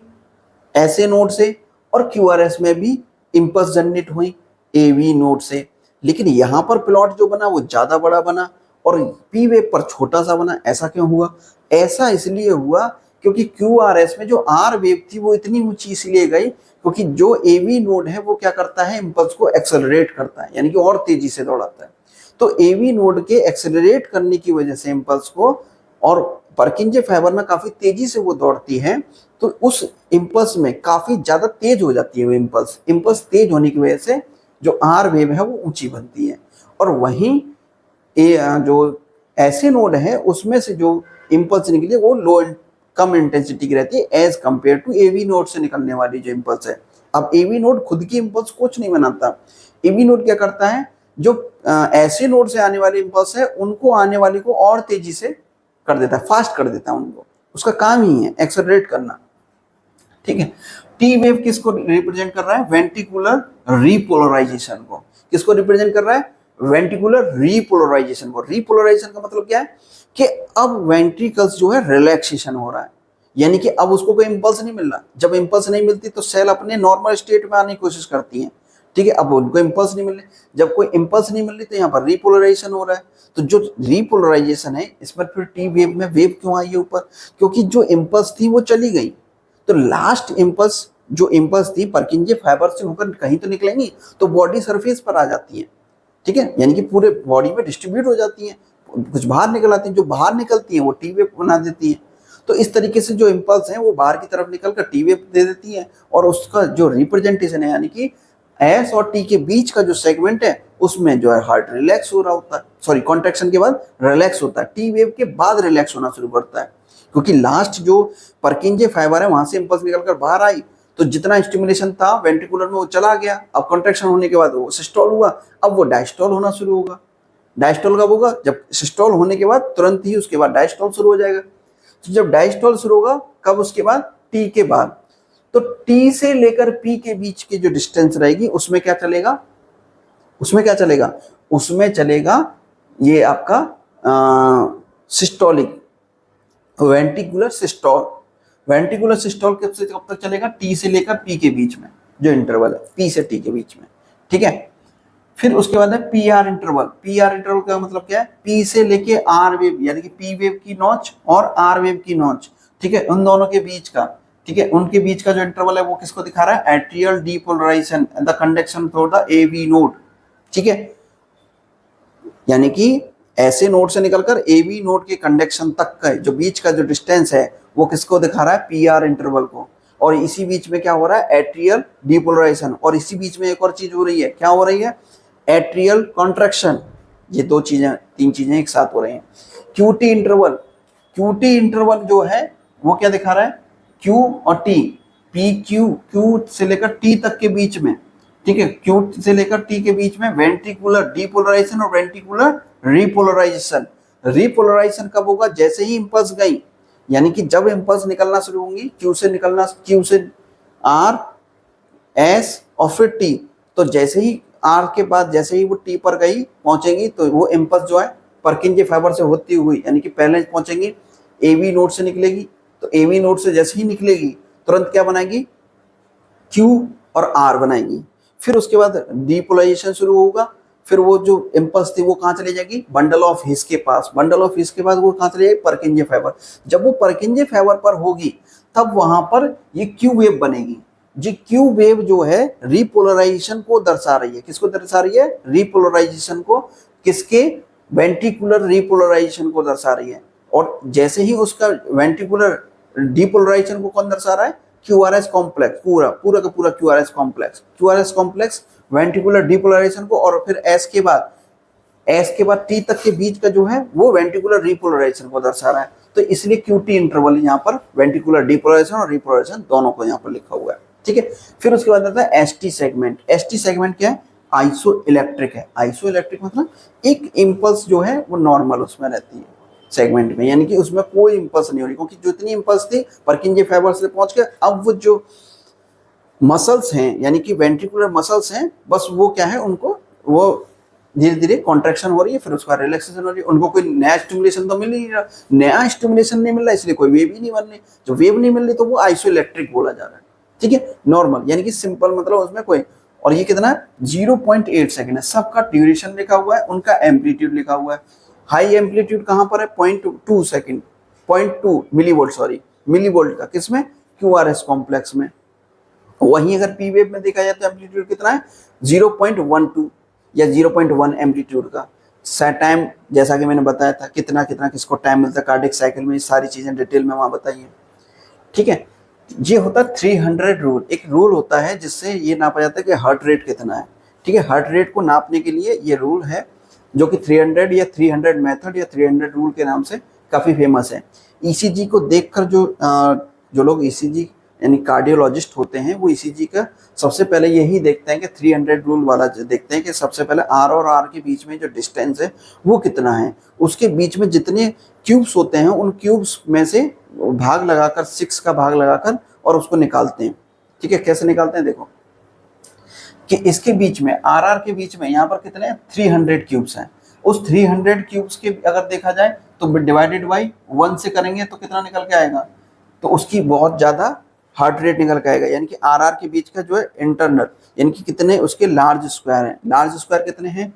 ऐसे नोड से, और क्यूआरएस में भी इंपल्स जनरेट हुई एवी नोड से। लेकिन यहाँ पर प्लॉट जो बना वो ज्यादा बड़ा बना और पी वेव पर छोटा सा बना। ऐसा क्यों हुआ, ऐसा इसलिए हुआ क्योंकि क्यूआरएस में जो आर वेव थी वो इतनी ऊंची इसलिए गई क्योंकि जो एवी नोड है वो क्या करता है, इंपल्स को एक्सेलरेट करता है, यानी कि और तेजी से दौड़ाता है। तो एवी नोड के एक्सेलरेट करने की वजह से इंपल्स को, और परकिंजे फाइबर में काफी तेजी से वो दौड़ती है, तो उस इंपल्स में काफी ज्यादा तेज हो जाती है वो इंपल्स। इंपल्स तेज होने की वजह से जो आर वेव है वो ऊंची बनती है। और वहीं जो ऐसे नोड है उसमें से जो इंपल्स निकली वो लो, कम इंटेंसिटी की रहती है as compare to AV node से निकलने वाली जो इंपल्स है। अब एवी नोड खुद की इंपल्स कुछ नहीं बनाता। एवी नोड क्या करता है, जो ऐसे नोड से आने वाली इंपल्स है उनको आने वाली को और तेजी से कर देता है, फास्ट कर देता है उनको। उसका काम ही है एक्सेलरेट करना। ठीक है, टी वेव किसको रिप्रेजेंट कर रहा है, वेंट्रिकुलर रीपोलराइजेशन को। किसको रिप्रेजेंट कर रहा है, वेंट्रिकुलर रीपोलराइजेशन को। रीपोलराइजेशन का मतलब क्या है कि अब वेंट्रिकल्स जो है रिलैक्सेशन हो रहा है, यानी कि अब उसको कोई इंपल्स नहीं मिल रहा। जब इंपल्स नहीं मिलती तो सेल अपने नॉर्मल स्टेट में आने की कोशिश करती है। ठीक है, अब उनको इंपल्स नहीं मिल रही, जब कोई इंपल्स नहीं मिल रही तो यहाँ पर रीपोलराइजेशन हो रहा है। तो जो रीपोलराइजेशन है इसमें फिर टी वेव में वेव क्यों आई है ऊपर, क्योंकि जो इंपल्स थी वो चली गई, तो लास्ट इंपल्स जो इंपल्स थी परकिंजे फाइबर से होकर कहीं तो निकलेंगी तो बॉडी सरफेस पर आ जाती है। ठीक है, यानी कि पूरे बॉडी में डिस्ट्रीब्यूट हो जाती है, कुछ बाहर निकल आती हैं, जो बाहर निकलती हैं वो टी वेव बना देती है। तो इस तरीके से जो इंपल्स हैं वो बाहर की तरफ निकल कर टी वेव दे देती है, और उसका जो रिप्रेजेंटेशन है यानी कि एस और टी के बीच का जो सेगमेंट है उसमें जो है हार्ट रिलैक्स हो रहा होता है, सॉरी कॉन्ट्रैक्शन के बाद रिलैक्स होता है, टी वेव के बाद रिलैक्स होना शुरू करता है, क्योंकि लास्ट जो परकिंजे फाइबर है वहां से इंपल्स निकलकर बाहर आई, तो जितना स्टिमुलेशन था वेंट्रिकुलर में वो चला गया, अब कॉन्ट्रैक्शन होने के बाद वो सिस्टोल हुआ, अब वो डायस्टोल होना शुरू होगा। डायस्टोल कब होगा? जब सिस्टोल होने के बाद तुरंत ही उसके बाद डायस्टोल शुरू हो जाएगा। तो जब डायस्टोल शुरू होगा कब? उसके बाद टी के बाद। तो टी से लेकर पी के बीच की जो डिस्टेंस रहेगी उसमें क्या चलेगा? उसमें क्या चलेगा? उसमें चलेगा ये आपका systolic ventricular systole. Ventricular systole कब से कब तक चलेगा? टी से लेकर पी के बीच में जो इंटरवल है, पी से टी के बीच में, ठीक है। फिर उसके बाद है P R interval. P R interval का मतलब क्या है? पी से लेके आर वेव, यानी कि पी वेव की नॉच और आर वेव की नॉच, ठीक है, उन दोनों के बीच का, ठीक है, उनके बीच का जो इंटरवल है वो किसको दिखा रहा है? Atrial depolarisation the conduction through the AV node, ठीक है, यानी कि ऐसे नोड से निकलकर एवी नोड के कंडक्शन तक का जो बीच का जो डिस्टेंस है वो किसको दिखा रहा है? पी आर इंटरवल को। और इसी बीच में क्या हो रहा है? Atrial depolarisation. और इसी बीच में एक और चीज हो रही है, क्या हो रही है? Atrial contraction. ये दो चीजें, तीन चीजें एक साथ हो रही हैं। क्यूटी इंटरवल, क्यूटी इंटरवल जो है वो क्या दिखा रहा है? क्यू और टी, पी क्यू, क्यू से लेकर टी तक के बीच में, ठीक है, क्यू से लेकर टी के बीच में वेंट्रिकुलर डीपोलराइजेशन और वेंट्रिकुलर रिपोलराइजेशन। रिपोलराइजेशन कब होगा? जैसे ही इंपल्स गई, यानी कि जब इंपल्स निकलना शुरू होंगी क्यू से निकलना, क्यू से आर, एस और फिर टी, तो जैसे ही आर के बाद जैसे ही वो टी पर गई पहुंचेगी तो वो इंपल्स जो है परकिंजे फाइबर से होती हुई, यानी कि पहले पहुंचेंगी एवी नोड से निकलेगी, तो एवी नोड से जैसे ही निकलेगी तुरंत क्या बनाएगी? क्यू और आर बनाएगी। फिर उसके बाद डीपोलराइजेशन शुरू होगा, फिर वो जो इंपल्स थी वो कहाँ चली जाएगी? बंडल ऑफ हिस के पास। बंडल ऑफ हिस के बाद वो कहाँ चली जाएगी? परकिंजे फाइबर। जब वो परकिंजे फाइबर पर होगी तब वहां पर ये क्यू वेव बनेगी। जी क्यू वेव जो है रिपोलराइजेशन को दर्शा रही है। किसको दर्शा रही है? रिपोलराइजेशन को। किसके? वेंट्रिकुलर रिपोलराइजेशन को दर्शा रही है। और जैसे ही उसका वेंट्रिकुलर डिपोलराइजेशन को कौन दर्शा रहा है? क्यूआरएस कॉम्प्लेक्स, पूरा पूरा का पूरा QRS complex. QRS complex ventricular depolarisation को, और फिर एस के बाद टी तक के बीच का जो है वो वेंट्रिकुलर रिपोलराइजेशन को दर्शा रहा है। तो इसलिए क्यूटी इंटरवल यहाँ पर वेंट्रिकुलर डिपोलराइजेशन और रिपोलराइजेशन दोनों को यहाँ पर लिखा हुआ है, ठीक है। फिर उसके बाद आता है एसटी सेगमेंट। एसटी सेगमेंट क्या है? आइसो इलेक्ट्रिक है। आइसो इलेक्ट्रिक मतलब एक इंपल्स जो है वो नॉर्मल उसमें रहती है सेगमेंट में, यानी कि उसमें कोई इंपल्स नहीं हो रही, क्योंकि जो इतनी इंपल्स थी परकिंजे फाइबर से पहुंच के अब वो जो मसल्स हैं, यानी कि वेंट्रिकुलर मसल्स हैं, बस वो क्या है, उनको वो धीरे धीरे कॉन्ट्रैक्शन हो रही है, फिर उसका रिलैक्सेशन हो रही है। उनको कोई नया स्टिमुलेशन तो मिल नहीं रहा, नया स्टिमुलेशन नहीं मिल रहा, इसलिए कोई वेव ही नहीं बन रही। जो वेव नहीं मिल रही तो वो आइसो इलेक्ट्रिक बोला जा रहा है, ठीक है। नॉर्मल यानी कि सिंपल, मतलब उसमें कोई, और ये कितना है? 0.8 सेकेंड है। सबका ड्यूरेशन लिखा हुआ है, उनका एम्पलीट्यूड लिखा हुआ है। हाई एम्पलीट्यूड कहाँ पर है? 0.2 सेकेंड, 0.2 मिलीवोल्ट, सॉरी मिलीवोल्ट का किसमें? क्यूआरएस कॉम्प्लेक्स में। वहीं अगर पी वेव में देखा जाए तो एम्पलीट्यूड कितना है? 0.12 या 0.1 एम्पलीट्यूड का। टाइम जैसा कि मैंने बताया था, कितना कितना किसको टाइम मिलता है कार्डियक साइकिल में, सारी चीजें डिटेल में वहां बताइए, ठीक है। ये होता है 300 रूल। एक रूल होता है जिससे ये नापा जाता है कि हार्ट रेट कितना है, ठीक है। हार्ट रेट को नापने के लिए ये रूल है, जो कि 300 या 300 मेथड या 300 रूल के नाम से काफी फेमस है। ईसीजी को देखकर जो लोग ईसीजी यानी कार्डियोलॉजिस्ट होते हैं, वो ईसीजी का सबसे पहले यही देखते हैं कि 300 रूल वाला देखते हैं कि सबसे पहले आर और आर के बीच में जो डिस्टेंस है वो कितना है। उसके बीच में जितने क्यूब्स होते हैं उन क्यूब्स में से भाग लगाकर, 6 का भाग लगाकर और उसको निकालते हैं, ठीक है। कैसे निकालते हैं? देखो कि इसके बीच में, आर आर के बीच में यहाँ पर कितने 300 क्यूब्स हैं। उस 300 क्यूब्स के अगर देखा जाए तो डिवाइडेड बाई 1 से करेंगे तो कितना निकल के आएगा? तो उसकी बहुत ज़्यादा हार्ट रेट निकल के आएगा। यानी कि आर आर के बीच का जो है इंटरनल, यानी कि कितने उसके लार्ज स्क्वायर हैं। लार्ज स्क्वायर कितने हैं?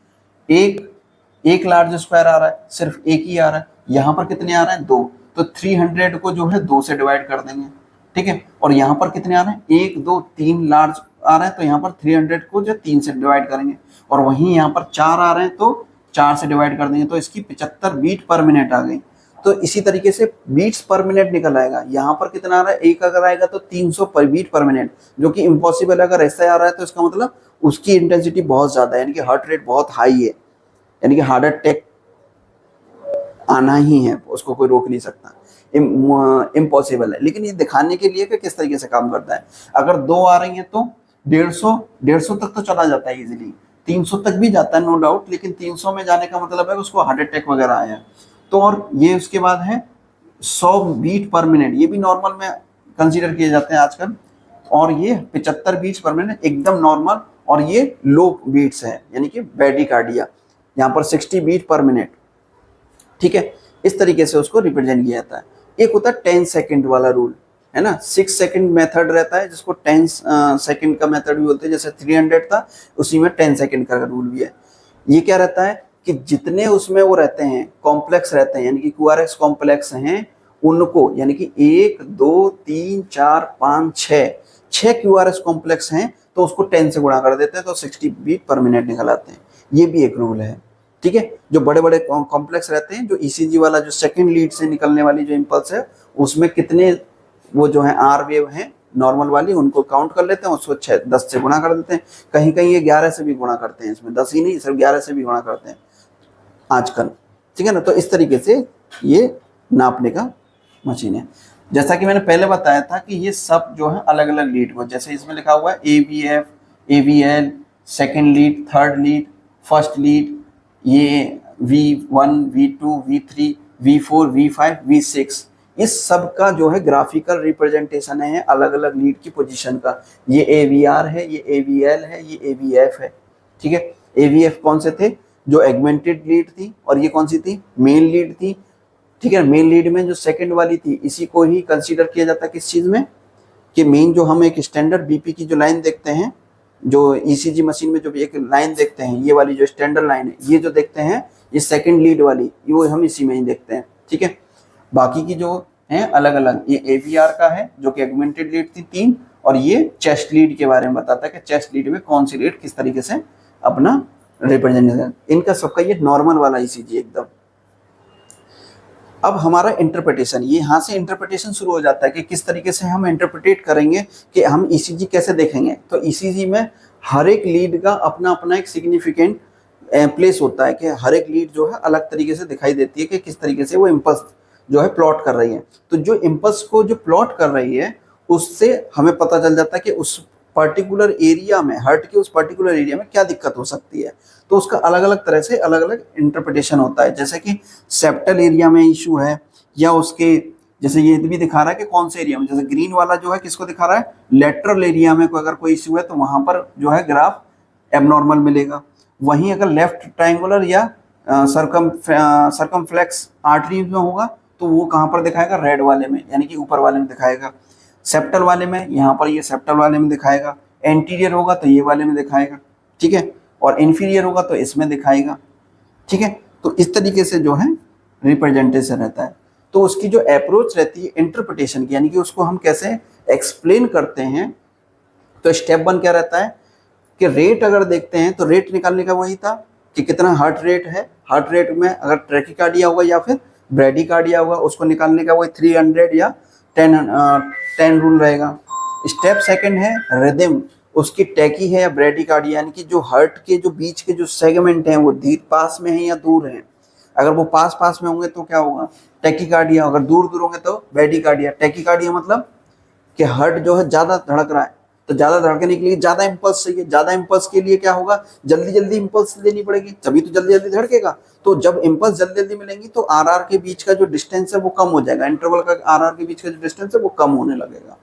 एक लार्ज स्क्वायर आ रहा है, सिर्फ एक ही आ रहा है। यहाँ पर कितने आ रहे हैं? 2। तो 300 को जो है 2 से डिवाइड कर देंगे, ठीक है। और यहाँ पर कितने आ रहे हैं? 1 2 3 लार्ज आ रहे हैं, तो यहाँ पर 300 को जो 3 से डिवाइड करेंगे। और वहीं यहाँ पर 4 आ रहे हैं तो 4 से डिवाइड कर देंगे, तो इसकी 75 बीट पर मिनट आ गई। तो इसी तरीके से बीट्स पर मिनट निकल आएगा। यहाँ पर कितना आ रहा है? 1 अगर आएगा तो 300 पर बीट पर मिनट, जो कि इम्पॉसिबल है। अगर ऐसा आ रहा है तो इसका मतलब उसकी इंटेंसिटी बहुत ज़्यादा है, यानी कि हार्ट रेट बहुत हाई है, यानी कि हार्ट अटैक आना ही है, उसको कोई रोक नहीं सकता, इम्पॉसिबल है। लेकिन ये दिखाने के लिए कि किस तरीके से काम करता है। अगर 2 आ रही हैं तो 150 तक तो चला जाता है इजीली, 300 तक भी जाता है नो डाउट, लेकिन 300 में जाने का मतलब है उसको हार्ट अटैक वगैरह आया। तो और ये उसके बाद है 100 बीट पर मिनट, ये भी नॉर्मल में कंसीडर किए जाते हैं आजकल, और ये 75 बीट्स पर मिनट एकदम नॉर्मल, और ये लो बीट्स है यानी कि ब्रैडीकार्डिया, यहाँ पर 60 बीट पर मिनट, ठीक है। इस तरीके से उसको रिप्रेजेंट किया जाता है। एक होता है 10 सेकंड वाला रूल, है ना, 6 सेकंड मेथड रहता है जिसको 10 सेकंड का मेथड भी बोलते हैं, जैसे 300 था उसी में 10 सेकंड का रूल भी है। ये क्या रहता है कि जितने उसमें वो रहते हैं कॉम्प्लेक्स रहते हैं, यानी कि QRS कॉम्प्लेक्स हैं उनको, यानी कि 1 2 3 4 5 6 QRS कॉम्प्लेक्स हैं तो उसको 10 से गुणा कर देते हैं तो 60 बीट पर मिनट निकल आते हैं। ये भी एक रूल है, ठीक है। जो बड़े बड़े कॉम्प्लेक्स रहते हैं, जो ECG वाला जो सेकंड लीड से निकलने वाली जो इम्पल्स है उसमें कितने वो जो है R वेव हैं नॉर्मल वाली, उनको काउंट कर लेते हैं, उसको 10 से गुणा कर देते हैं। कहीं कहीं ये 11 से भी गुणा करते हैं, इसमें 10 ही नहीं सिर्फ 11 से भी गुणा करते हैं आजकल, ठीक है ना। तो इस तरीके से ये नापने का मशीन है। जैसा कि मैंने पहले बताया था कि ये सब जो है अलग अलग लीड को, जैसे इसमें लिखा हुआ है AVF, AVL, second lead, third lead, first lead, ये V1, V2, V3, V4, V5, V6, इस सब का जो है ग्राफिकल रिप्रेजेंटेशन है अलग अलग लीड की पोजीशन का। ये AVR है, ये AVL है, ये AVF है, ठीक है। AVF कौन से थे, जो एगमेंटेड लीड थी, और ये कौन सी थी, मेन लीड थी, ठीक है। मेन लीड में जो सेकंड वाली थी इसी को ही कंसीडर किया जाता है किस चीज में, कि मेन जो हम एक स्टैंडर्ड BP की जो लाइन देखते हैं, जो ECG मशीन में जो एक लाइन देखते हैं, ये वाली जो स्टैंडर्ड लाइन है, ये जो देखते हैं ये सेकंड लीड वाली, ये वो हम इसी में ही देखते हैं, ठीक है। बाकी की जो है अलग अलग, ये AVR का है जो कि एगमेंटेड लीड थी 3, और ये चेस्ट लीड के बारे में बताता है कि चेस्ट लीड में कौन सी लीड किस तरीके से अपना रिप्रेजेंटेशन, इनका सबका ये नॉर्मल वाला ECG एकदम। अब हमारा इंटरप्रिटेशन, ये यहाँ से इंटरप्रिटेशन शुरू हो जाता है कि किस तरीके से हम इंटरप्रिटेट करेंगे, कि हम ECG कैसे देखेंगे। तो ECG में हर एक लीड का अपना अपना एक सिग्निफिकेंट प्लेस होता है, कि हर एक लीड जो है अलग तरीके से दिखाई देती है कि किस तरीके से वो इम्पल्स जो है प्लॉट कर रही है। तो जो इम्पल्स को जो प्लॉट कर रही है उससे हमें पता चल जाता है कि उस पर्टिकुलर एरिया में, हार्ट के उस पर्टिकुलर एरिया में क्या दिक्कत हो सकती है। तो उसका अलग अलग तरह से अलग अलग इंटरप्रिटेशन होता है, जैसे कि सेप्टल एरिया में इशू है, या उसके जैसे ये भी दिखा रहा है कि कौन से एरिया में, जैसे ग्रीन वाला जो है किसको दिखा रहा है, लेटरल एरिया में अगर कोई इशू है तो वहां पर जो है ग्राफ एबनॉर्मल मिलेगा। वहीं अगर लेफ्ट ट्रायंगुलर या सर्कमफ्लेक्स आर्टरी में होगा तो वो कहाँ पर दिखाएगा, रेड वाले में, यानी कि ऊपर वाले में दिखाएगा। सेप्टल वाले में यहाँ पर ये सेप्टल वाले में दिखाएगा, एंटीरियर होगा तो ये वाले में दिखाएगा, ठीक है, और इन्फीरियर होगा तो इसमें दिखाएगा, ठीक है। तो इस तरीके से जो है रिप्रेजेंटेशन रहता है। तो उसकी जो अप्रोच रहती है इंटरप्रिटेशन की, यानी कि उसको हम कैसे एक्सप्लेन करते हैं, तो स्टेप 1 क्या रहता है कि रेट अगर देखते हैं तो रेट निकालने का वही था कि कितना हार्ट रेट है, हार्ट रेट में अगर ट्रैकिकार्डिया होगा या फिर ब्रैडीकार्डिया होगा उसको निकालने का वही 300 या 10 रूल रहेगा। स्टेप 2 है रिदम, उसकी टैकी है या ब्रैडीकार्डिया, यानी कि जो हार्ट के जो बीच के जो सेगमेंट हैं वो पास में है या दूर हैं। अगर वो पास पास में होंगे तो क्या होगा, टैकीकार्डिया, अगर दूर दूर होंगे तो ब्रैडीकार्डिया। टैकीकार्डिया मतलब कि हार्ट जो है ज़्यादा धड़क रहा है, तो ज़्यादा धड़कने के लिए ज़्यादा इम्पल्स चाहिए, ज़्यादा इम्पल्स के लिए क्या होगा, जल्दी जल्दी इम्पल्स देनी पड़ेगी, तभी तो जल्दी जल्दी धड़केगा। तो जब इम्पल्स जल्दी जल्दी मिलेंगी तो RR के बीच का जो डिस्टेंस है वो कम हो जाएगा, इंटरवल का RR के बीच का जो डिस्टेंस है वो कम होने लगेगा।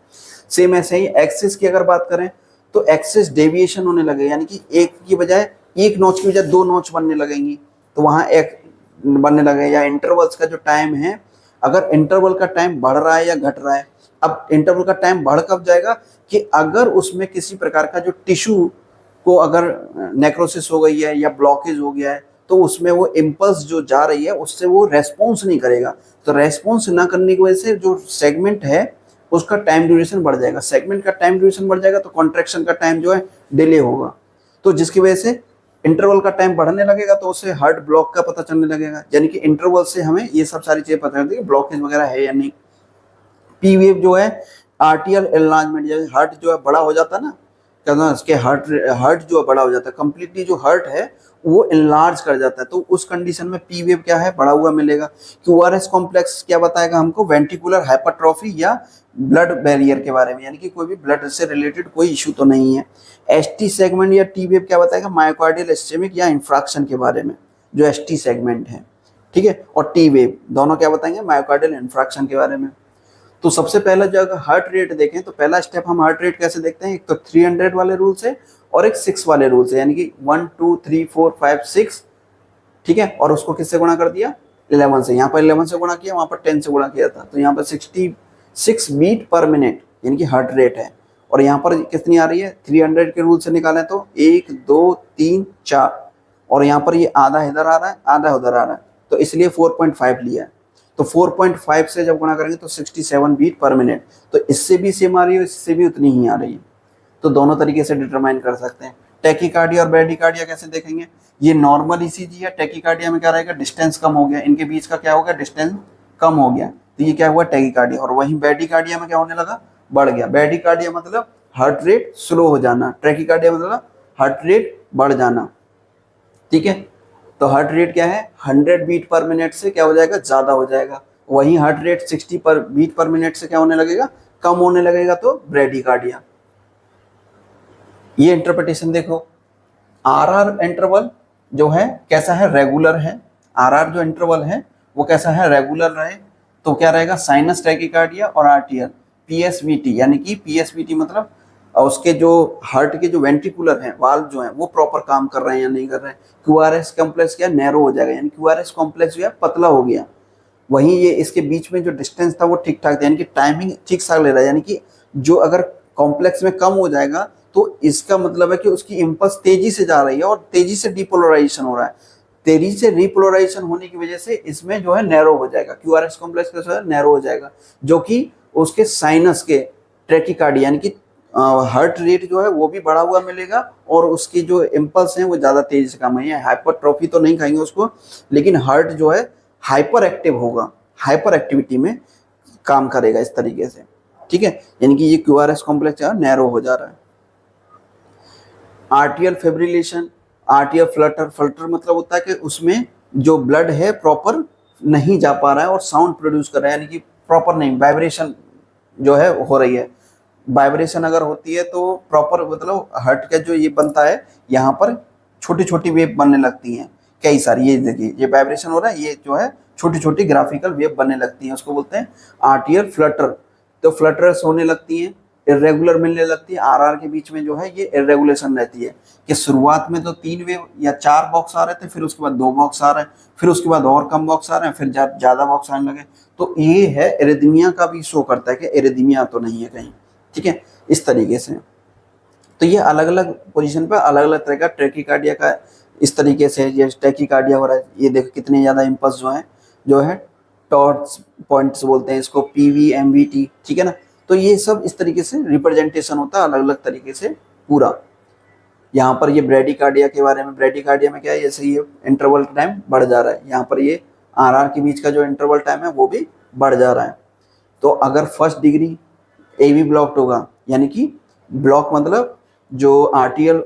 सेम ऐसे ही एक्सिस की अगर बात करें तो एक्सिस डेविएशन होने लगेगा, यानी कि एक की बजाय, एक नोच की बजाय 2 नोच बनने लगेंगी, तो वहाँ एक बनने लगे। या इंटरवल्स का जो टाइम है, अगर इंटरवल का टाइम बढ़ रहा है या घट रहा है। अब इंटरवल का टाइम बढ़ कब जाएगा कि अगर उसमें किसी प्रकार का जो टिश्यू को अगर नेक्रोसिस हो गई है या ब्लॉकेज हो गया है तो उसमें वो इम्पल्स जो जा रही है उससे वो रेस्पॉन्स नहीं करेगा। तो रेस्पॉन्स ना करने की वजह से जो सेगमेंट है उसका टाइम ड्यूरेशन बढ़ जाएगा। सेगमेंट का टाइम ड्यूरेशन बढ़ जाएगा तो कॉन्ट्रैक्शन का टाइम जो है डिले होगा, तो जिसकी वजह से इंटरवल का टाइम बढ़ने लगेगा तो उससे हार्ट ब्लॉक का पता चलने लगेगा। यानी कि इंटरवल से हमें ये सब सारी चीजें पता चलती है कि ब्लॉकेज वगैरह है या नहीं। पी वेव जो है आर्टियल एनलार्जमेंट, जैसे हार्ट जो है बड़ा हो जाता है ना, क्या ना इसके हार्ट जो बड़ा हो जाता है, कंप्लीटली जो हार्ट है वो इनलार्ज कर जाता है, तो उस कंडीशन में पी वेव क्या है, बढ़ा हुआ मिलेगा। क्यूआरएस कॉम्प्लेक्स क्या बताएगा हमको, वेंट्रिकुलर हाइपरट्रॉफी या ब्लड बैरियर के बारे में, यानी कि कोई भी ब्लड से रिलेटेड कोई इशू तो नहीं है। एसटी सेगमेंट या टी वेव क्या बताएगा, मायोकार्डियल इस्चेमिक या इंफ्रैक्शन के बारे में, जो एसटी सेगमेंट है, ठीक है। और टी वेव दोनों क्या बताएंगे, मायोकार्डियल इंफ्रैक्शन के बारे में। तो सबसे पहला जो अगर हार्ट रेट देखें तो पहला स्टेप हम हार्ट रेट कैसे देखते हैं, एक तो 300 वाले रूल से और एक 6 वाले रूल से, यानी कि 1 2 3 4 5 6, ठीक है। और उसको किससे गुणा कर दिया, 11 से। यहाँ पर 11 से गुणा किया, वहाँ पर 10 से गुणा किया था, तो यहाँ पर 66 बीट पर मिनट यानी कि हार्ट रेट है। और यहाँ पर कितनी आ रही है, 300 के रूल से निकालें तो 1 2 3 4, और यहाँ पर ये आधा इधर आ रहा है आधा उधर आ रहा है, तो इसलिए 4.5 लिया है। तो 4.5 से जब गुणा करेंगे तो 67 बीट पर मिनट, तो इससे भी सेम आ रही है, इससे भी उतनी ही आ रही है, तो दोनों तरीके से डिटरमाइन कर सकते हैं। टैकीकार्डिया और ब्रैडीकार्डिया कैसे देखेंगे, ये नॉर्मल ईसीजी है, टैकीकार्डिया में क्या रहेगा, डिस्टेंस कम हो गया, इनके बीच का क्या हो गया, डिस्टेंस कम हो गया, तो ये क्या हुआ, टैकीकार्डिया। और वहीं ब्रैडीकार्डिया में क्या होने लगा, बढ़ गया। ब्रैडीकार्डिया मतलब हार्ट रेट स्लो हो जाना, टैकीकार्डिया मतलब हार्ट रेट बढ़ जाना, ठीक है। तो हार्ट रेट क्या है, 100 बीट पर मिनट से क्या हो जाएगा, ज्यादा हो जाएगा। वहीं हार्ट रेट 60 पर बीट पर मिनट से क्या होने लगेगा, कम होने लगेगा, तो ब्रैडीकार्डिया। ये इंटरप्रिटेशन देखो, आरआर इंटरवल जो है कैसा है, रेगुलर है। आरआर जो इंटरवल है वो कैसा है, रेगुलर रहे, तो क्या रहेगा, साइनस टैकीकार्डिया और आरटीआर। पीएसवीटी यानी कि पीएसवीटी मतलब उसके जो हार्ट के जो वेंट्रिकुलर हैं वाल्व जो हैं वो प्रॉपर काम कर रहे हैं या नहीं कर रहे हैं। क्यूआरएस कॉम्प्लेक्स क्या नैरो हो जाएगा, यानी क्यूआरएस कॉम्प्लेक्स जो है पतला हो गया। वहीं ये इसके बीच में जो डिस्टेंस था वो ठीक ठाक था, यानी कि टाइमिंग ठीक ठाक ले रहा है, यानी कि जो अगर कॉम्प्लेक्स में कम हो जाएगा तो इसका मतलब है कि उसकी इम्पल्स तेजी से जा रही है और तेजी से डिपोलराइजेशन हो रहा है। तेजी से रिपोलराइजेशन होने की वजह से इसमें जो है नैरो हो जाएगा, क्यूआरएस कॉम्प्लेक्स का जो है नैरो हो जाएगा, जो कि उसके साइनस के ट्रैकीकार्डिया यानी कि हार्ट रेट जो है वो भी बढ़ा हुआ मिलेगा और उसकी जो इम्पल्स हैं वो ज़्यादा तेजी से काम है। हाइपरट्रॉफी तो नहीं खाएंगे उसको, लेकिन हार्ट जो है हाइपर एक्टिव होगा, हाइपर एक्टिविटी में काम करेगा इस तरीके से, ठीक है। यानी कि ये क्यूआरएस कॉम्प्लेक्स जो है नैरो हो जा रहा है। आर्टियल फिब्रिलेशन, आर्टियल फ्लटर, फ्लटर मतलब होता है कि उसमें जो ब्लड है प्रॉपर नहीं जा पा रहा है और साउंड प्रोड्यूस कर रहा है, यानी कि प्रॉपर नहीं, वाइब्रेशन जो है हो रही है। वाइब्रेशन अगर होती है तो प्रॉपर मतलब हार्ट का जो ये बनता है यहाँ पर छोटी छोटी वेव बनने लगती हैं कई सारी, ये देखिए ये वाइब्रेशन हो रहा है, ये जो है छोटी छोटी ग्राफिकल वेव बनने लगती हैं, उसको बोलते हैं आर्टियल फ्लटर। तो फ्लटर्स होने लगती हैं, इरेगुलर मिलने लगती है, आरआर के बीच में जो है ये इरेगुलेशन रहती है कि शुरुआत में तो 3 वेव या 4 बॉक्स आ रहे थे, फिर उसके बाद 2 बॉक्स आ रहे हैं, फिर उसके बाद और कम बॉक्स आ रहे हैं, फिर ज़्यादा बॉक्स आने लगे। तो ये है एरिथमिया का भी शो करता है कि एरिथमिया तो नहीं है कहीं, ठीक है, इस तरीके से। तो ये अलग अलग पोजीशन पर अलग अलग तरह का ट्रैकीकार्डिया का इस तरीके से ये ट्रैकीकार्डिया हो रहा है। ये देखो कितने ज़्यादा इम्पल्स जो है टॉर्च पॉइंट्स बोलते हैं इसको, पीवी एमवीटी, ठीक है ना। तो ये सब इस तरीके से रिप्रेजेंटेशन होता है अलग अलग तरीके से पूरा। यहाँ पर ये ब्रैडीकार्डिया के बारे में, ब्रैडीकार्डिया में क्या है, जैसे ये इंटरवल टाइम बढ़ जा रहा है, यहाँ पर ये आरआर के बीच का जो इंटरवल टाइम है वो भी बढ़ जा रहा है। तो अगर फर्स्ट डिग्री एवी ब्लॉक्ड होगा, यानी कि ब्लॉक मतलब जो आर्टियल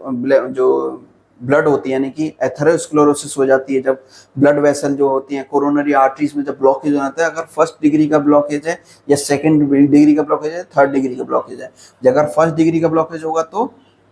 जो ब्लड होती है, यानी कि एथेरोस्क्लेरोसिस हो जाती है, जब ब्लड वेसल जो होती है कोरोनरी आर्टरीज में जब ब्लॉकेज हो जाता है, अगर फर्स्ट डिग्री का ब्लॉकेज है या सेकंड डिग्री का ब्लॉकेज है, थर्ड डिग्री का ब्लॉकेज है, अगर फर्स्ट डिग्री का ब्लॉकेज होगा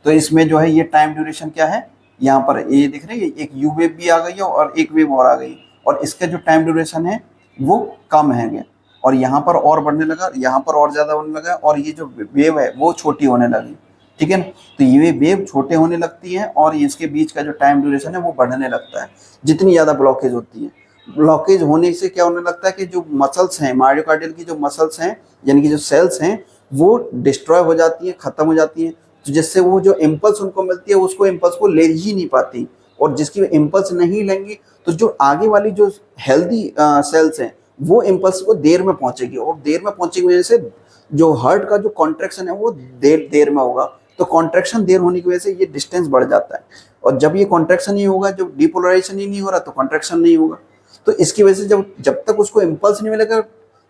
तो इसमें जो है ये टाइम ड्यूरेशन क्या है, यहाँ पर ये दिख रही है, एक यू वेव भी आ गई है और एक वेव और आ गई, और इसका जो टाइम ड्यूरेशन है वो कम है, और यहाँ पर और बढ़ने लगा, यहाँ पर और ज़्यादा होने लगा, और ये जो वेव है वो छोटी होने लगी, ठीक है ना। तो ये वेव छोटे होने लगती है और इसके बीच का जो टाइम ड्यूरेशन है वो बढ़ने लगता है जितनी ज़्यादा ब्लॉकेज होती है। ब्लॉकेज होने से क्या होने लगता है कि जो मसल्स हैं, मायोकार्डियल की जो मसल्स हैं यानी कि जो सेल्स हैं वो डिस्ट्रॉय हो जाती हैं, ख़त्म हो जाती हैं, तो जिससे वो जो इम्पल्स उनको मिलती है उसको इम्पल्स को ले ही नहीं पाती, और जिसकी इम्पल्स नहीं लेंगी तो जो आगे वाली जो हेल्दी सेल्स हैं वो इम्पल्स को देर में पहुंचेगी, और देर में पहुंचने की वजह से जो हार्ट का जो कॉन्ट्रैक्शन है वो देर में होगा, तो कॉन्ट्रैक्शन देर होने की वजह से ये डिस्टेंस बढ़ जाता है, और जब ये कॉन्ट्रैक्शन नहीं होगा, जब डिपोलराइजेशन ही नहीं हो रहा तो कॉन्ट्रैक्शन नहीं होगा, तो इसकी वजह से जब तक उसको इम्पल्स नहीं मिलेगा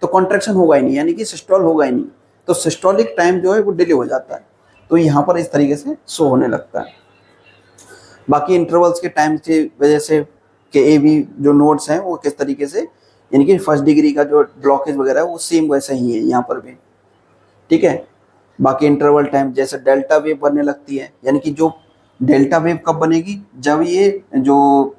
तो कॉन्ट्रैक्शन होगा ही नहीं, यानी कि सिस्टोल होगा ही नहीं, तो सिस्टोलिक टाइम जो है वो डिले हो जाता है। तो यहाँ पर इस तरीके से शो होने लगता है। बाकी इंटरवल्स के टाइम की वजह से के ए बी जो नोड्स हैं वो किस तरीके से, यानी कि फर्स्ट डिग्री का जो ब्लॉकेज वगैरह है वो सेम वैसा ही है यहाँ पर भी, ठीक है। बाकी इंटरवल टाइम जैसे डेल्टा वेव बनने लगती है, यानी कि जो डेल्टा वेव कब बनेगी, जब ये जो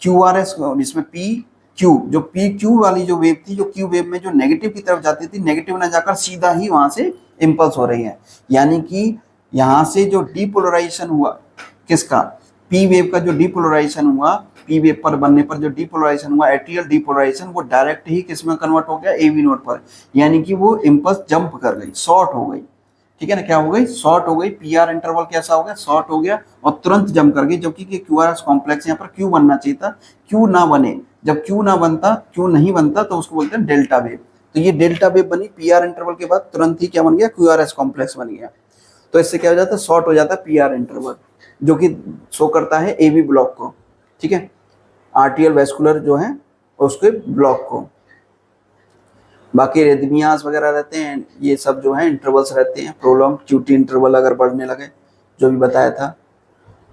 क्यू आर एस इसमें पी क्यू, जो पी क्यू वाली जो वेव थी, जो क्यू वेव में जो नेगेटिव की तरफ जाती थी, नेगेटिव ना जाकर सीधा ही वहां से इम्पल्स हो रही है, यानी कि यहाँ से जो डीपोलराइजेशन हुआ किसका, पी वेव का जो डीपोलराइजेशन हुआ, पी वेव पर बनने पर जो डीपोलराइजेशन हुआ, एट्रियल डीपोलराइजेशन, वो डायरेक्ट ही किस में कन्वर्ट हो गया, एवी नोड पर, यानी कि वो इम्पल्स जंप कर गई, शॉर्ट हो गई, ठीक है ना, क्या हो गई, शॉर्ट हो गई, पी आर इंटरवल कैसा हो गया, शॉर्ट हो गया और तुरंत जंप कर गई, जबकि क्यू आर एस कॉम्प्लेक्स यहाँ पर क्यू बनना चाहिए था, क्यू ना बने, जब क्यू ना बनता, क्यू नहीं बनता तो उसको बोलते हैं डेल्टा वेव। तो ये डेल्टा वेव बनी, पी आर इंटरवल के बाद तुरंत ही क्या बन गया, क्यू आर एस कॉम्प्लेक्स बन गया। तो इससे क्या हो जाता है, शॉर्ट हो जाता है पी आर इंटरवल, जो कि शो करता है ए बी ब्लॉक को, ठीक है, आर्टियल वेस्कुलर जो है उसके ब्लॉक को। बाकी रेदमियास वगैरह रहते हैं, ये सब जो है इंटरवल्स रहते हैं, प्रोलॉन्ग क्यूटी इंटरवल अगर बढ़ने लगे, जो भी बताया था,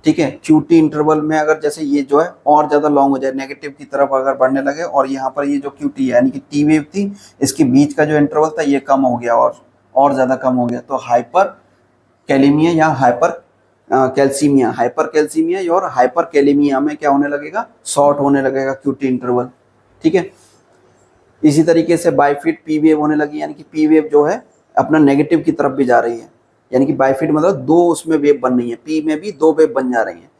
ठीक है। क्यूटी इंटरवल में अगर जैसे ये जो है और ज़्यादा लॉन्ग हो जाए, नेगेटिव की तरफ अगर बढ़ने लगे, और यहाँ पर ये जो क्यूटी है यानी कि टी वेव थी, इसके बीच का जो इंटरवल था ये कम हो गया और ज़्यादा कम हो गया, तो हाइपर कैलेमिया या हाइपर कैल्सीमिया, हाइपर कैल्सीमिया और हाइपर कैलेमिया में क्या होने लगेगा, शॉर्ट होने लगेगा क्यूटी इंटरवल, ठीक है। इसी तरीके से बाइफिट पी वेव होने लगी, यानी कि पी वेव जो है अपना नेगेटिव की तरफ भी जा रही है, यानी कि बाइफिट मतलब दो उसमें वेव बन रही है, पी में भी दो वेव बन जा रही है,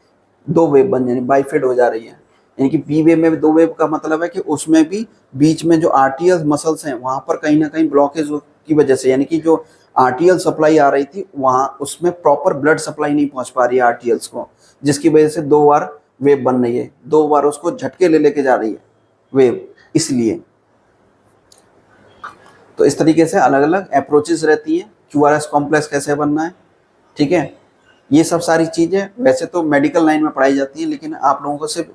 दो वेव बन यानी बाइफिट हो जा रही है, यानी कि पी वेव में भी दो वेव का मतलब है कि उसमें भी बीच में जो आर्टियल मसल्स हैं वहां पर कहीं ना कहीं ब्लॉकेज की वजह से, यानी कि जो आर्टियल सप्लाई आ रही थी वहां उसमें प्रॉपर ब्लड सप्लाई नहीं पहुंच पा रही है आर्टियल्स को, जिसकी वजह से दो बार वेव बन रही है, दो बार उसको झटके ले लेके जा रही है वेव, इसलिए। तो इस तरीके से अलग अलग अप्रोचेस रहती हैं, क्यूआरएस कॉम्प्लेक्स कैसे बनना है, ठीक है। ये सब सारी चीज़ें वैसे तो मेडिकल लाइन में पढ़ाई जाती हैं, लेकिन आप लोगों को सिर्फ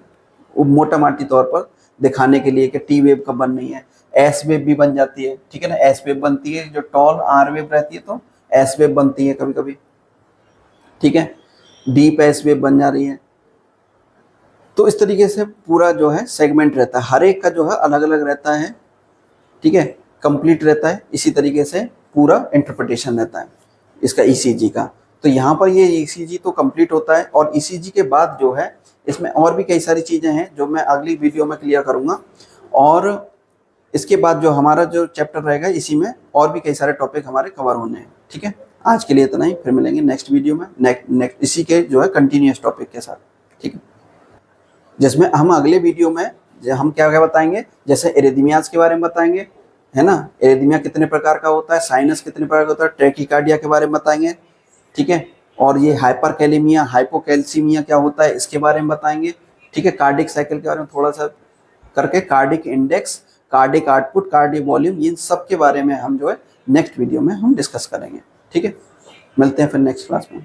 मोटा माटी तौर पर दिखाने के लिए कि टी वेव कब बन रही है, एस वेव भी बन जाती है, ठीक है ना, एस वेव बनती है, जो टॉल आर वेव रहती है तो एस वेव बनती है कभी कभी, ठीक है, डीप एस वेव बन जा रही है। तो इस तरीके से पूरा जो है सेगमेंट रहता है, हर एक का जो है अलग अलग रहता है, ठीक है, कंप्लीट रहता है, इसी तरीके से पूरा इंटरप्रिटेशन रहता है इसका ईसीजी का। तो यहाँ पर ये ईसीजी तो कंप्लीट होता है, और ईसीजी के बाद जो है इसमें और भी कई सारी चीज़ें हैं जो मैं अगली वीडियो में क्लियर करूँगा, और इसके बाद जो हमारा जो चैप्टर रहेगा इसी में और भी कई सारे टॉपिक हमारे कवर होने हैं, ठीक है। आज के लिए इतना ही, फिर मिलेंगे नेक्स्ट वीडियो में नेक्स्ट इसी के जो है कंटिन्यूस टॉपिक के साथ, ठीक है, जिसमें हम अगले वीडियो में हम क्या क्या बताएंगे, जैसे एरिथमियाज के बारे में बताएंगे, है ना, एरिथमिया कितने प्रकार का होता है, साइनस कितने प्रकार का होता है, ट्रैकिकार्डिया के बारे में बताएंगे, ठीक है, और ये हाइपरकैलेमिया हाइपोकैल्सीमिया क्या होता है इसके बारे में बताएंगे, ठीक है, कार्डिक साइकिल के बारे में थोड़ा सा करके, cardiac index, cardiac output, cardiac volume, इन सब के बारे में हम जो है नेक्स्ट वीडियो में हम डिस्कस करेंगे, ठीक है। मिलते हैं फिर नेक्स्ट क्लास में।